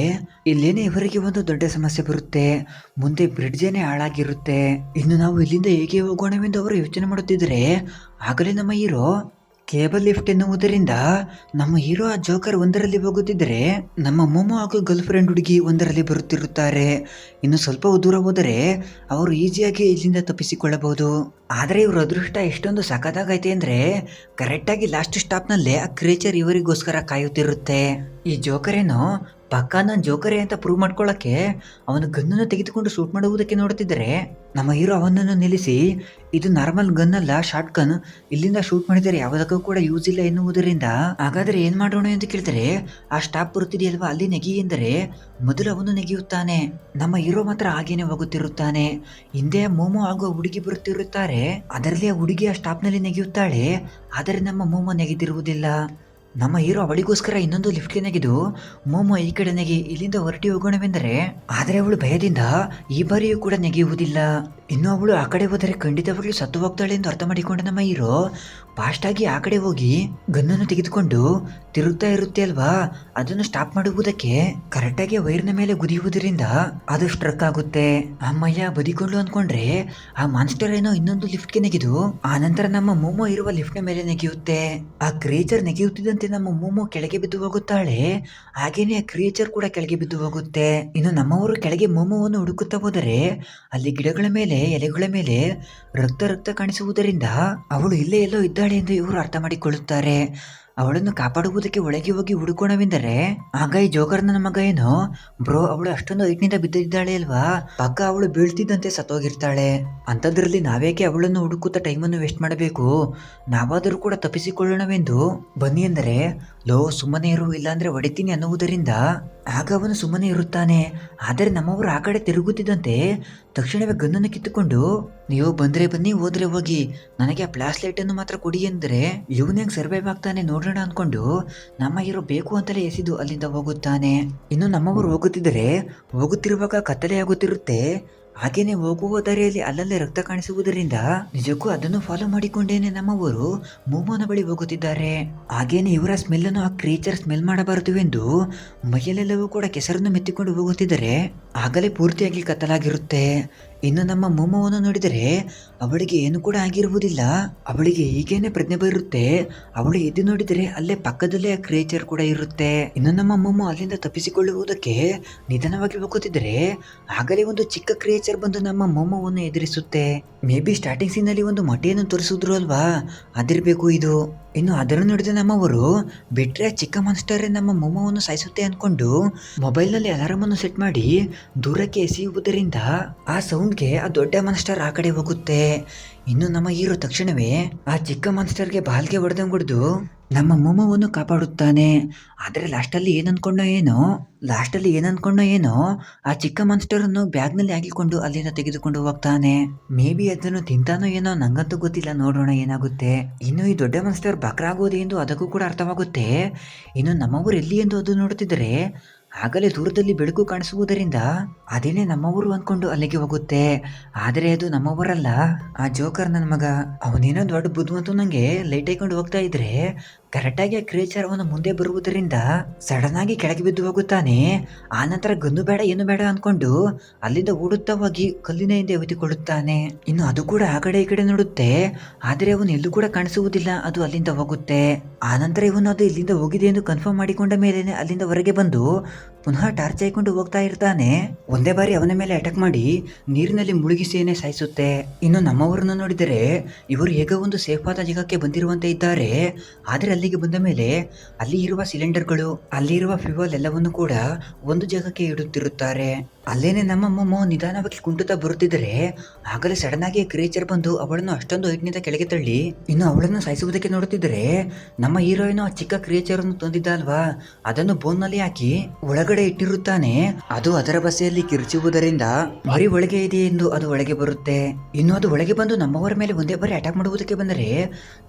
Speaker 1: ಇಲ್ಲೇನೆ ಇವರಿಗೆ ಒಂದು ದೊಡ್ಡ ಸಮಸ್ಯೆ ಬರುತ್ತೆ. ಮುಂದೆ ಬ್ರಿಡ್ಜೇನೆ ಹಾಳಾಗಿರುತ್ತೆ. ಇನ್ನು ನಾವು ಇಲ್ಲಿಂದ ಹೇಗೆ ಹೋಗೋಣವೆಂದು ಅವರು ಯೋಚನೆ ಮಾಡುತ್ತಿದ್ದರೆ ಆಗಲೇ ನಮ್ಮ ಹೀರೋ ಕೇಬಲ್ ಲಿಫ್ಟ್ ಎನ್ನುವುದರಿಂದ ನಮ್ಮ ಹೀರೋ ಆ ಜೋಕರ್ ಒಂದರಲ್ಲಿ ಹೋಗುತ್ತಿದ್ದರೆ ನಮ್ಮ ಮೋಮೋ ಹಾಗೂ ಗರ್ಲ್ ಫ್ರೆಂಡ್ ಹುಡುಗಿ ಒಂದರಲ್ಲಿ ಬರುತ್ತಿರುತ್ತಾರೆ. ಇನ್ನು ಸ್ವಲ್ಪ ದೂರ ಹೋದರೆ ಅವರು ಈಸಿಯಾಗಿ ಇಲ್ಲಿಂದ ತಪ್ಪಿಸಿಕೊಳ್ಳಬಹುದು. ಆದರೆ ಇವ್ರ ಅದೃಷ್ಟ ಎಷ್ಟೊಂದು ಸಖತ್ತಾಗೈತೆ ಅಂದ್ರೆ ಕರೆಕ್ಟಾಗಿ ಲಾಸ್ಟ್ ಸ್ಟಾಪ್ನಲ್ಲೇ ಆ ಕ್ರಿಯೇಚರ್ ಇವರಿಗೋಸ್ಕರ ಕಾಯುತ್ತಿರುತ್ತೆ. ಈ ಜೋಕರ್ ಏನೋ ಪಕ್ಕಾ ನಾನು ಜೋಕರೇ ಅಂತ ಪ್ರೂವ್ ಮಾಡ್ಕೊಳ್ಳಕ್ಕೆ ಅವನು ಗನ್ನನ್ನು ತೆಗೆದುಕೊಂಡು ಶೂಟ್ ಮಾಡುವುದಕ್ಕೆ ನೋಡುತ್ತಿದ್ದರೆ ನಮ್ಮ ಹೀರೋ ಅವನನ್ನು ನಿಲ್ಲಿಸಿ, ಇದು ನಾರ್ಮಲ್ ಗನ್ ಅಲ್ಲ, ಶಾರ್ಟ್ ಗನ್, ಇಲ್ಲಿಂದ ಶೂಟ್ ಮಾಡಿದರೆ ಯಾವುದಕ್ಕೂ ಕೂಡ ಯೂಸ್ ಇಲ್ಲ ಎನ್ನುವುದರಿಂದ ಹಾಗಾದ್ರೆ ಏನ್ ಮಾಡೋಣ ಎಂದು ಕೇಳಿದರೆ, ಆ ಸ್ಟಾಪ್ ಬರುತ್ತಿದೆಯಲ್ವಾ ಅಲ್ಲಿ ನೆಗಿ ಎಂದರೆ ಮೊದಲು ಅವನು ನೆಗೆಯುತ್ತಾನೆ. ನಮ್ಮ ಹೀರೋ ಮಾತ್ರ ಹಾಗೇನೆ ಹೋಗುತ್ತಿರುತ್ತಾನೆ. ಹಿಂದೆ ಮೋಮೋ ಹಾಗೂ ಹುಡುಗಿ ಬರುತ್ತಿರುತ್ತಾರೆ. ಅದರಲ್ಲಿ ಆ ಹುಡುಗಿ ಆ ಸ್ಟಾಪ್ ನಲ್ಲಿ ನೆಗೆಯುತ್ತಾಳೆ. ಆದರೆ ನಮ್ಮ ಮೋಮೋ ನೆಗೆದಿರುವುದಿಲ್ಲ. ನಮ್ಮ ಹೀರೋ ಅವಳಿಗೋಸ್ಕರ ಇನ್ನೊಂದು ಲಿಫ್ಟ್ಗೆ ನೆಗೆದು ಮೋಮೋ ಈ ಕಡೆ ನೆಗೆ ಇಲ್ಲಿಂದ ಹೊರಟಿ ಹೋಗೋಣವೆಂದರೆ, ಆದರೆ ಅವಳು ಭಯದಿಂದ ಈ ಬಾರಿಯೂ ಕೂಡ ನೆಗೆಯುವುದಿಲ್ಲ. ಇನ್ನು ಅವಳು ಆ ಕಡೆ ಹೋದರೆ ಖಂಡಿತವಾಗ್ಲೂ ಸತ್ತು ಹೋಗ್ತಾಳೆ ಎಂದು ಅರ್ಥ ಮಾಡಿಕೊಂಡ ನಮ್ಮ ಹೀರೋ ಫಾಸ್ಟ್ ಆಗಿ ಆ ಕಡೆ ಹೋಗಿ ಗನ್ನನ್ನು ತೆಗೆದುಕೊಂಡು ತಿರುಗ್ತಾ ಇರುತ್ತೆ ಅಲ್ವಾ, ಅದನ್ನು ಸ್ಟಾಪ್ ಮಾಡುವುದಕ್ಕೆ ಕರೆಕ್ಟಾಗಿ ವೈರ್ನ ಮೇಲೆ ಗುದಿಯುವುದರಿಂದ ಅದು ಸ್ಟ್ರಕ್ ಆಗುತ್ತೆ. ಅಮ್ಮಯ್ಯ ಬದಿಕೊಂಡು ಅಂದ್ಕೊಂಡ್ರೆ ಆ ಮಾನ್ಸ್ಟರ್ ಏನೋ ಇನ್ನೊಂದು ಲಿಫ್ಟ್ಗೆ ನೆಗೆದು ಆ ನಂತರ ನಮ್ಮ ಮೋಮೋ ಇರುವ ಲಿಫ್ಟ್ ಮೇಲೆ ನೆಗೆಯುತ್ತೆ. ಆ ಕ್ರಿಯೇಚರ್ ನೆಗೆಯುತ್ತಿದ್ದಂತೆ ನಮ್ಮ ಮೋಮೋ ಕೆಳಗೆ ಬಿದ್ದು ಹೋಗುತ್ತಾಳೆ. ಹಾಗೇನೆ ಆ ಕ್ರಿಯೇಚರ್ ಕೂಡ ಕೆಳಗೆ ಬಿದ್ದು ಹೋಗುತ್ತೆ. ಇನ್ನು ನಮ್ಮವರು ಕೆಳಗೆ ಮೋಮೋವನ್ನು ಹುಡುಕುತ್ತಾ ಹೋದರೆ ಅಲ್ಲಿ ಗಿಡಗಳ ಮೇಲೆ ಎಲೆಗಳ ಮೇಲೆ ರಕ್ತ ಕಾಣಿಸುವುದರಿಂದ ಅವಳು ಇಲ್ಲೇ ಎಲ್ಲೋ ಇದ್ದಾಳೆ ಎಂದು ಇವರು ಅರ್ಥ ಮಾಡಿಕೊಳ್ಳುತ್ತಾರೆ. ಅವಳನ್ನು ಕಾಪಾಡುವುದಕ್ಕೆ ಒಳಗೆ ಹೋಗಿ ಹುಡುಕೋಣವೆಂದರೆ ಆಗ ಈ ಜೋಕರ್ನ ಮಗ ಏನೋ, ಬ್ರೋ ಅವಳು ಅಷ್ಟೊಂದು ಹೈಟ್ನಿಂದ ಬಿದ್ದಿದ್ದಾಳೆ ಅಲ್ವಾ, ಪಕ್ಕ ಅವಳು ಬೀಳ್ತಿದ್ದಂತೆ ಸತ್ತೋಗಿರ್ತಾಳೆ, ಅಂಥದ್ರಲ್ಲಿ ನಾವೇಕೆ ಅವಳನ್ನು ಹುಡುಕುತ್ತಾ ಟೈಮನ್ನು ವೇಸ್ಟ್ ಮಾಡಬೇಕು, ನಾವಾದರೂ ಕೂಡ ತಪ್ಪಿಸಿಕೊಳ್ಳೋಣವೆಂದು ಬನ್ನಿ ಎಂದರೆ, ಲೋ ಸುಮ್ಮನೆ ಇರು ಇಲ್ಲಾಂದ್ರೆ ಹೊಡಿತೀನಿ ಅನ್ನುವುದರಿಂದ ಆಗ ಅವನು ಸುಮ್ಮನೆ ಇರುತ್ತಾನೆ. ಆದರೆ ನಮ್ಮವರು ಆ ಕಡೆ ತಿರುಗುತ್ತಿದ್ದಂತೆ ತಕ್ಷಣವೇ ಗನ್ನನ್ನು ಕಿತ್ತುಕೊಂಡು, ನೀವು ಬಂದ್ರೆ ಬನ್ನಿ ಹೋದ್ರೆ ಹೋಗಿ, ನನಗೆ ಆ ಫ್ಲಾಶ್ ಲೈಟ್ ಅನ್ನು ಮಾತ್ರ ಕೊಡಿ ಎಂದರೆ ಇವನ್ ಹೆಂಗ್ ಸರ್ವೈವ್ ಆಗ್ತಾನೆ ನೋಡೋಣ ಅನ್ಕೊಂಡು ನಮ್ಮ ಹೀರೋ ಬೇಕು ಅಂತಲೇ ಎಸೆದು ಅಲ್ಲಿಂದ ಹೋಗುತ್ತಾನೆ. ಇನ್ನು ನಮ್ಮವರು ಹೋಗುತ್ತಿರುವಾಗ ಕತ್ತಲೆ ಆಗುತ್ತಿರುತ್ತೆ. ಹಾಗೇನೆ ಹೋಗುವ ದಾರಿಯಲ್ಲಿ ಅಲ್ಲಲ್ಲೇ ರಕ್ತ ಕಾಣಿಸುವುದರಿಂದ ನಿಜಕ್ಕೂ ಅದನ್ನು ಫಾಲೋ ಮಾಡಿಕೊಂಡೇನೆ ನಮ್ಮವರು ಮೋಮೋನ ಬಳಿ ಹೋಗುತ್ತಿದ್ದಾರೆ. ಹಾಗೇನೆ ಇವರ ಸ್ಮೆಲ್ ಅನ್ನು ಆ ಕ್ರಿಯೇಚರ್ ಸ್ಮೆಲ್ ಮಾಡಬಾರದು ಎಂದು ಮೈಯಲ್ಲೆಲ್ಲವೂ ಕೂಡ ಕೆಸರನ್ನು ಮೆತ್ತಿಕೊಂಡು ಹೋಗುತ್ತಿದ್ದರೆ ಆಗಲೇ ಪೂರ್ತಿಯಾಗಿ ಕತ್ತಲಾಗಿರುತ್ತೆ. ಇನ್ನು ನಮ್ಮ ಮೋಮೋವನ್ನು ನೋಡಿದರೆ ಅವಳಿಗೆ ಏನು ಕೂಡ ಆಗಿರುವುದಿಲ್ಲ. ಅವಳಿಗೆ ಹೀಗೇನೆ ಪ್ರಜ್ಞೆ ಬರುತ್ತೆ. ಅವಳು ಎದ್ದು ನೋಡಿದರೆ ಅಲ್ಲೇ ಪಕ್ಕದಲ್ಲೇ ಆ ಕ್ರಿಯೇಚರ್ ಕೂಡ ಇರುತ್ತೆ. ಇನ್ನು ನಮ್ಮ ಮೋಮೋ ಅಲ್ಲಿಂದ ತಪ್ಪಿಸಿಕೊಳ್ಳುವುದಕ್ಕೆ ನಿಧಾನವಾಗಿ ಹೋಗುತ್ತಿದ್ದರೆ ಆಗಲೇ ಒಂದು ಚಿಕ್ಕ ಕ್ರಿಯೇಚರ್ ಬಂದು ನಮ್ಮ ಮೋಮೋವನ್ನು ಎದುರಿಸುತ್ತೆ. ಮೇ ಬಿ ಸ್ಟಾರ್ಟಿಂಗ್ ಸೀನ್ ಅಲ್ಲಿ ಒಂದು ಮೊಟ್ಟೆಯನ್ನು ತೋರಿಸಿದ್ರು ಅಲ್ವಾ, ಅದಿರ್ಬೇಕು ಇದು. ಇನ್ನು ಅದನ್ನು ನೋಡಿದ ನಮ್ಮವರು ಬಿಟ್ರೆ ಚಿಕ್ಕ ಮಾನ್ಸ್ಟರ್ ನಮ್ಮ ಮೋಮೋವನ್ನು ಸಾಯಿಸುತ್ತೆ ಅನ್ಕೊಂಡು ಮೊಬೈಲ್ ನಲ್ಲಿ ಅಲಾರಾಮ್ ಅನ್ನು ಸೆಟ್ ಮಾಡಿ ದೂರಕ್ಕೆ ಎಸೆಯುವುದರಿಂದ ಆ ಸೌಂಡ್ಗೆ ಆ ದೊಡ್ಡ ಮಾನ್ಸ್ಟರ್ ಆ ಕಡೆ ಹೋಗುತ್ತೆ. ಇನ್ನು ನಮ್ಮ ಹೀರೋ ತಕ್ಷಣವೇ ಆ ಚಿಕ್ಕ ಮಾನ್ಸ್ಟರ್ಗೆ ಬಾಲ್ಗೆ ಹೊಡೆದು ನಮ್ಮ ಮೋಮೋವನ್ನು ಕಾಪಾಡುತ್ತಾನೆ. ಆದರೆ ಲಾಸ್ಟಲ್ಲಿ ಏನನ್ಕೊಂಡೋ ಏನೋ ಆ ಚಿಕ್ಕ ಮಾನ್ಸ್ಟರ್ ಅನ್ನು ಬ್ಯಾಗ್ ನಲ್ಲಿ ಹಾಕಿಕೊಂಡು ಅಲ್ಲಿಂದ ತೆಗೆದುಕೊಂಡು ಹೋಗ್ತಾನೆ. ಮೇ ಬಿ ಅದನ್ನು ತಿಂತಾನೋ ಏನೋ, ನಂಗಂತೂ ಗೊತ್ತಿಲ್ಲ, ನೋಡೋಣ ಏನಾಗುತ್ತೆ. ಇನ್ನು ಈ ದೊಡ್ಡ ಮಾನ್ಸ್ಟರ್ ಬಕ್ರಾಗೋದು ಎಂದು ಅದಕ್ಕೂ ಕೂಡ ಅರ್ಥವಾಗುತ್ತೆ. ಇನ್ನು ನಮ್ಮವರು ಎಲ್ಲಿ ಎಂದು ಅದು ನೋಡುತ್ತಿದ್ದರೆ ಆಗಲೇ ದೂರದಲ್ಲಿ ಬೆಳಕು ಕಾಣಿಸುವುದರಿಂದ ಅದೇನೇ ನಮ್ಮವರು ಅಂದ್ಕೊಂಡು ಅಲ್ಲಿಗೆ ಹೋಗುತ್ತೆ. ಆದರೆ ಅದು ನಮ್ಮವರಲ್ಲ, ಆ ಜೋಕರ್ ನನ್ನ ಮಗ. ಅವನೇನೋ ದೊಡ್ಡ ಬುದ್ಧಿವಂತ ನಂಗೆ ಲೈಟ್ ಹಾಕೊಂಡು ಹೋಗ್ತಾ ಇದ್ರೆ ಕರೆಕ್ಟಾಗಿ ಆ ಕ್ರಿಯೇಚರ್ ಅವನ ಮುಂದೆ ಬರುವುದರಿಂದ ಸಡನ್ ಆಗಿ ಕೆಳಗೆ ಬಿದ್ದು ಹೋಗುತ್ತಾನೆ. ಆ ನಂತರ ಗನ್ನು ಬೇಡ ಏನು ಬೇಡ ಅಂದ್ಕೊಂಡು ಅಲ್ಲಿಂದ ಓಡುತ್ತಾ ಹೋಗಿ ಕಲ್ಲಿನ ಹಿಂದೆ ಎತ್ತಿಕೊಳ್ಳುತ್ತಾನೆ. ಇನ್ನು ಅದು ಕೂಡ ಆ ಕಡೆ ಈ ಕಡೆ ನೋಡುತ್ತೆ. ಆದರೆ ಅವನು ಎಲ್ಲೂ ಕೂಡ ಕಾಣಿಸುವುದಿಲ್ಲ. ಅದು ಅಲ್ಲಿಂದ ಹೋಗುತ್ತೆ. ಆ ನಂತರ ಇವನು ಅದು ಇಲ್ಲಿಂದ ಹೋಗಿದೆ ಎಂದು ಕನ್ಫರ್ಮ್ ಮಾಡಿಕೊಂಡ ಮೇಲೆ ಅಲ್ಲಿಂದ ಹೊರಗೆ ಬಂದು ಪುನಃ ಟಾರ್ಚ್ ಹಾಕೊಂಡು ಹೋಗ್ತಾ ಇರ್ತಾನೆ. ಒಂದೇ ಬಾರಿ ಅವನ ಮೇಲೆ ಅಟ್ಯಾಕ್ ಮಾಡಿ ನೀರಿನಲ್ಲಿ ಮುಳುಗಿಸಿಯೇನೆ ಸಾಯಿಸುತ್ತೆ. ಇನ್ನು ನಮ್ಮವರನ್ನು ನೋಡಿದರೆ ಇವರು ಹೇಗೋ ಒಂದು ಸೇಫ್ ಆದ ಜಾಗಕ್ಕೆ ಬಂದಿರುವಂತೆ ಇದ್ದಾರೆ. ಆದರೆ ಅಲ್ಲಿಗೆ ಬಂದ ಮೇಲೆ ಅಲ್ಲಿ ಇರುವ ಸಿಲಿಂಡರ್ಗಳು, ಅಲ್ಲಿರುವ ಫ್ಯೂಯಲ್ ಎಲ್ಲವನ್ನು ಕೂಡ ಒಂದು ಜಾಗಕ್ಕೆ ಇಡುತ್ತಿರುತ್ತಾರೆ. ಅಲ್ಲೇನೆ ನಮ್ಮ ಮೋಮೋ ನಿಧಾನವಾಗಿ ಕುಂಟುತ್ತಾ ಬರುತ್ತಿದ್ದರೆ ಆಗಲೇ ಸಡನ್ ಆಗಿ ಕ್ರಿಯೇಚರ್ ಬಂದು ಅವಳನ್ನು ಅಷ್ಟೊಂದು ಹೈಟ್ನಿಂದ ಕೆಳಗೆ ತಳ್ಳಿ ಇನ್ನು ಅವಳನ್ನು ಸಾಯಿಸುವುದಕ್ಕೆ ನೋಡುತ್ತಿದ್ದರೆ ನಮ್ಮ ಹೀರೋಯಿನ್ ಆ ಚಿಕ್ಕ ಕ್ರಿಯೇಚರ್ ಅನ್ನು ತಂದಿದ್ದ ಅಲ್ವಾ, ಅದನ್ನು ಬೋನ್ ನಲ್ಲಿ ಹಾಕಿ ಒಳಗಡೆ ಇಟ್ಟಿರುತ್ತಾನೆ. ಅದು ಅದರ ಬಸೆಯಲ್ಲಿ ಕಿರ್ಚುವುದರಿಂದ ಮರಿ ಒಳಗೆ ಇದೆ ಎಂದು ಅದು ಒಳಗೆ ಬರುತ್ತೆ. ಇನ್ನು ಅದು ಒಳಗೆ ಬಂದು ನಮ್ಮವರ ಮೇಲೆ ಒಂದೇ ಬಾರಿ ಅಟ್ಯಾಕ್ ಮಾಡುವುದಕ್ಕೆ ಬಂದರೆ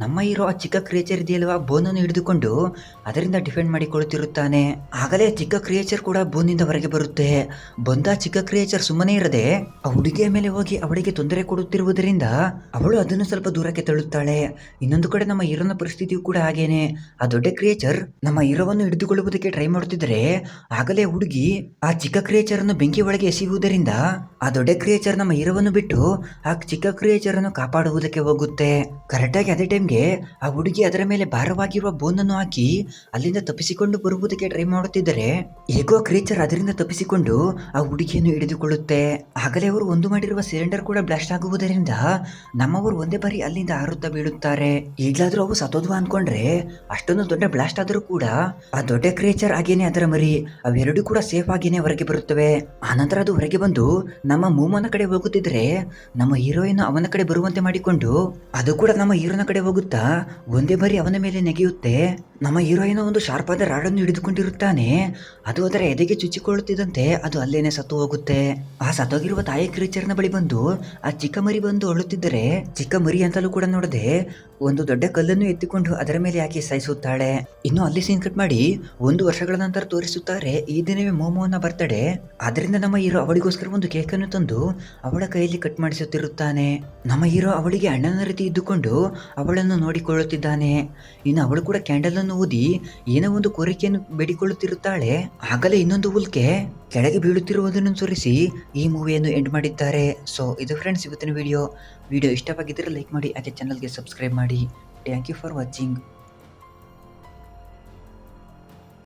Speaker 1: ನಮ್ಮ ಹೀರೋ ಆ ಚಿಕ್ಕ ಕ್ರಿಯೇಚರ್ ಇದೆಯಲ್ವಾ ಬೋನ್ ಅನ್ನು ಹಿಡಿದುಕೊಂಡು ಅದರಿಂದ ಡಿಫೆಂಡ್ ಮಾಡಿಕೊಳ್ಳುತ್ತಿರುತ್ತಾನೆ. ಆಗಲೇ ಚಿಕ್ಕ ಕ್ರಿಯೇಚರ್ ಕೂಡ ಬೋನಿಂದ ಹೊರಗೆ ಬರುತ್ತೆ. ಬಂದ ಚಿಕ್ಕ ಕ್ರಿಯೇಚರ್ ಸುಮ್ಮನೆ ಇರದೆ ಆ ಹುಡುಗಿಯ ಮೇಲೆ ಹೋಗಿ ಅವಳಿಗೆ ತೊಂದರೆ ಕೊಡುತ್ತಿರುವುದರಿಂದ ಅವಳು ಅದನ್ನು ಸ್ವಲ್ಪ ದೂರಕ್ಕೆ ತಳ್ಳುತ್ತಾಳೆ. ಇನ್ನೊಂದು ಕಡೆ ನಮ್ಮ ಹೀರೋನ ಪರಿಸ್ಥಿತಿಯು ಕೂಡ ಹಾಗೇನೆ. ಆ ದೊಡ್ಡ ಕ್ರಿಯೇಚರ್ ನಮ್ಮ ಹೀರೋವನ್ನು ಹಿಡಿದುಕೊಳ್ಳುವುದಕ್ಕೆ ಟ್ರೈ ಮಾಡುತ್ತಿದ್ದರೆ ಆಗಲೇ ಹುಡುಗಿ ಆ ಚಿಕ್ಕ ಕ್ರಿಯೇಚರ್ ಅನ್ನು ಬೆಂಕಿ ಒಳಗೆ ಎಸೆಯುವುದರಿಂದ ಆ ದೊಡ್ಡ ಕ್ರಿಯೇಚರ್ ನಮ್ಮ ಹೀರೋವನ್ನು ಬಿಟ್ಟು ಆ ಚಿಕ್ಕ ಕ್ರಿಯೇಚರ್ ಅನ್ನು ಕಾಪಾಡುವುದಕ್ಕೆ ಹೋಗುತ್ತೆ. ಕರೆಕ್ಟಾಗಿ ಅದೇ ಟೈಮ್ಗೆ ಆ ಹುಡುಗಿ ಅದರ ಮೇಲೆ ಭಾರವಾಗಿರುವ ಬೋನ್ ಅನ್ನು ಹಾಕಿ ಅಲ್ಲಿಂದ ತಪ್ಪಿಸಿಕೊಂಡು ಬರುವುದಕ್ಕೆ ಟ್ರೈ ಮಾಡುತ್ತಿದ್ದರೆ ಹೇಗೋ ಕ್ರಿಯೇಚರ್ ಅದರಿಂದ ತಪ್ಪಿಸಿಕೊಂಡು ಆ ಹುಡುಗಿಯನ್ನು ಹಿಡಿದುಕೊಳ್ಳುತ್ತೆ. ಆಗಲೇ ಅವರು ಒಂದು ಮಾಡಿರುವ ಸಿಲಿಂಡರ್ ಕೂಡ ಬ್ಲಾಸ್ಟ್ ಆಗುವುದರಿಂದ ನಮ್ಮವರು ಒಂದೇ ಬಾರಿ ಅಲ್ಲಿಂದ ಹಾರುತ್ತಾ ಬೀಳುತ್ತಾರೆ. ಈಗಲಾದ್ರೂ ಅವು ಸತ್ತೋದ್ವಾ ಅನ್ಕೊಂಡ್ರೆ ಅಷ್ಟೊಂದು ದೊಡ್ಡ ಬ್ಲಾಸ್ಟ್ ಆದರೂ ಕೂಡ ಆ ದೊಡ್ಡ ಕ್ರಿಯೇಚರ್ ಆಗೇನೆ ಅದರ ಮರಿ ಅವೆರಡು ಕೂಡ ಸೇಫ್ ಆಗೇನೆ ಹೊರಗೆ ಬರುತ್ತವೆ. ಆನಂತರ ಅದು ಹೊರಗೆ ಬಂದು ನಮ್ಮ ಮೂಮನ ಕಡೆ ಹೋಗುತ್ತಿದ್ರೆ ನಮ್ಮ ಹೀರೋಯಿನ್ ಅವನ ಕಡೆ ಬರುವಂತೆ ಮಾಡಿಕೊಂಡು ಅದು ಕೂಡ ನಮ್ಮ ಹೀರೋನ ಕಡೆ ಹೋಗುತ್ತಾ ಒಂದೇ ಬಾರಿ ಅವನ ಮೇಲೆ ನೆಗೆಯುತ್ತೆ. ನಮ್ಮ ಹೀರೋಯಿನ್ ಒಂದು ಶಾರ್ಪ್ ಆದ ರಾಡನ್ನು ಹಿಡಿದುಕೊಂಡಿರುತ್ತಾನೆ. ಅದು ಅದರ ಎದೆಗೆ ಚುಚ್ಚಿಕೊಳ್ಳುತ್ತಿದ್ದಂತೆ ಅದು ಅಲ್ಲೇನೆ ಸತ್ತು ಹೋಗುತ್ತೆ. ಆ ಸತ್ತೋಗಿರುವ ತಾಯಿ ಕ್ರೀಚರ್ನ ಬಳಿ ಬಂದು ಆ ಚಿಕ್ಕ ಮರಿ ಬಂದು ಅಳುತ್ತಿದ್ದರೆ ಚಿಕ್ಕ ಮರಿ ಅಂತಲೂ ಕೂಡ ನೋಡದೆ ಒಂದು ದೊಡ್ಡ ಕಲ್ಲನ್ನು ಎತ್ತಿಕೊಂಡು ಅದರ ಮೇಲೆ ಹಾಕಿ ಸಾಯಿಸುತ್ತಾಳೆ. ಇನ್ನು ಅಲ್ಲಿ ಸೀನ್ ಕಟ್ ಮಾಡಿ 1 ವರ್ಷಗಳ ನಂತರ ತೋರಿಸುತ್ತಾರೆ ಈ ದಿನವೇ ಮೋಮೋನ ಬರ್ತಡೆ. ಆದ್ರಿಂದ ನಮ್ಮ ಹೀರೋ ಅವಳಿಗೋಸ್ಕರ ಒಂದು ಕೇಕ್ ಅನ್ನು ತಂದು ಅವಳ ಕೈಯಲ್ಲಿ ಕಟ್ ಮಾಡಿಸುತ್ತಿರುತ್ತಾನೆ. ನಮ್ಮ ಹೀರೋ ಅವಳಿಗೆ ಅಣ್ಣನ ರೀತಿ ಇದ್ದುಕೊಂಡು ಅವಳನ್ನು ನೋಡಿಕೊಳ್ಳುತ್ತಿದ್ದಾನೆ. ಇನ್ನು ಅವಳು ಕೂಡ ಕ್ಯಾಂಡಲ್ ಅನ್ನು ಊದಿ ಏನೋ ಒಂದು ಕೋರಿಕೆಯನ್ನು ಬೇಡಿಕೊಳ್ಳುತ್ತಿರುತ್ತಾಳೆ. ಆಗಲೇ ಇನ್ನೊಂದು ಉಲ್ಕೆ ಕೆಳಗೆ ಬೀಳುತ್ತಿರುವುದನ್ನು ತೋರಿಸಿ ಈ ಮೂವಿಯನ್ನು ಎಂಡ್ ಮಾಡಿದ್ದಾರೆ. ಸೊ ಇದು ಫ್ರೆಂಡ್ಸ್ ಇವತ್ತಿನ ವಿಡಿಯೋ ಇಷ್ಟವಾಗಿದ್ದರೆ ಲೈಕ್ ಮಾಡಿ, ಹಾಗೆ ಚಾನಲ್ಗೆ ಸಬ್ಸ್ಕ್ರೈಬ್ ಮಾಡಿ. Thank you for watching.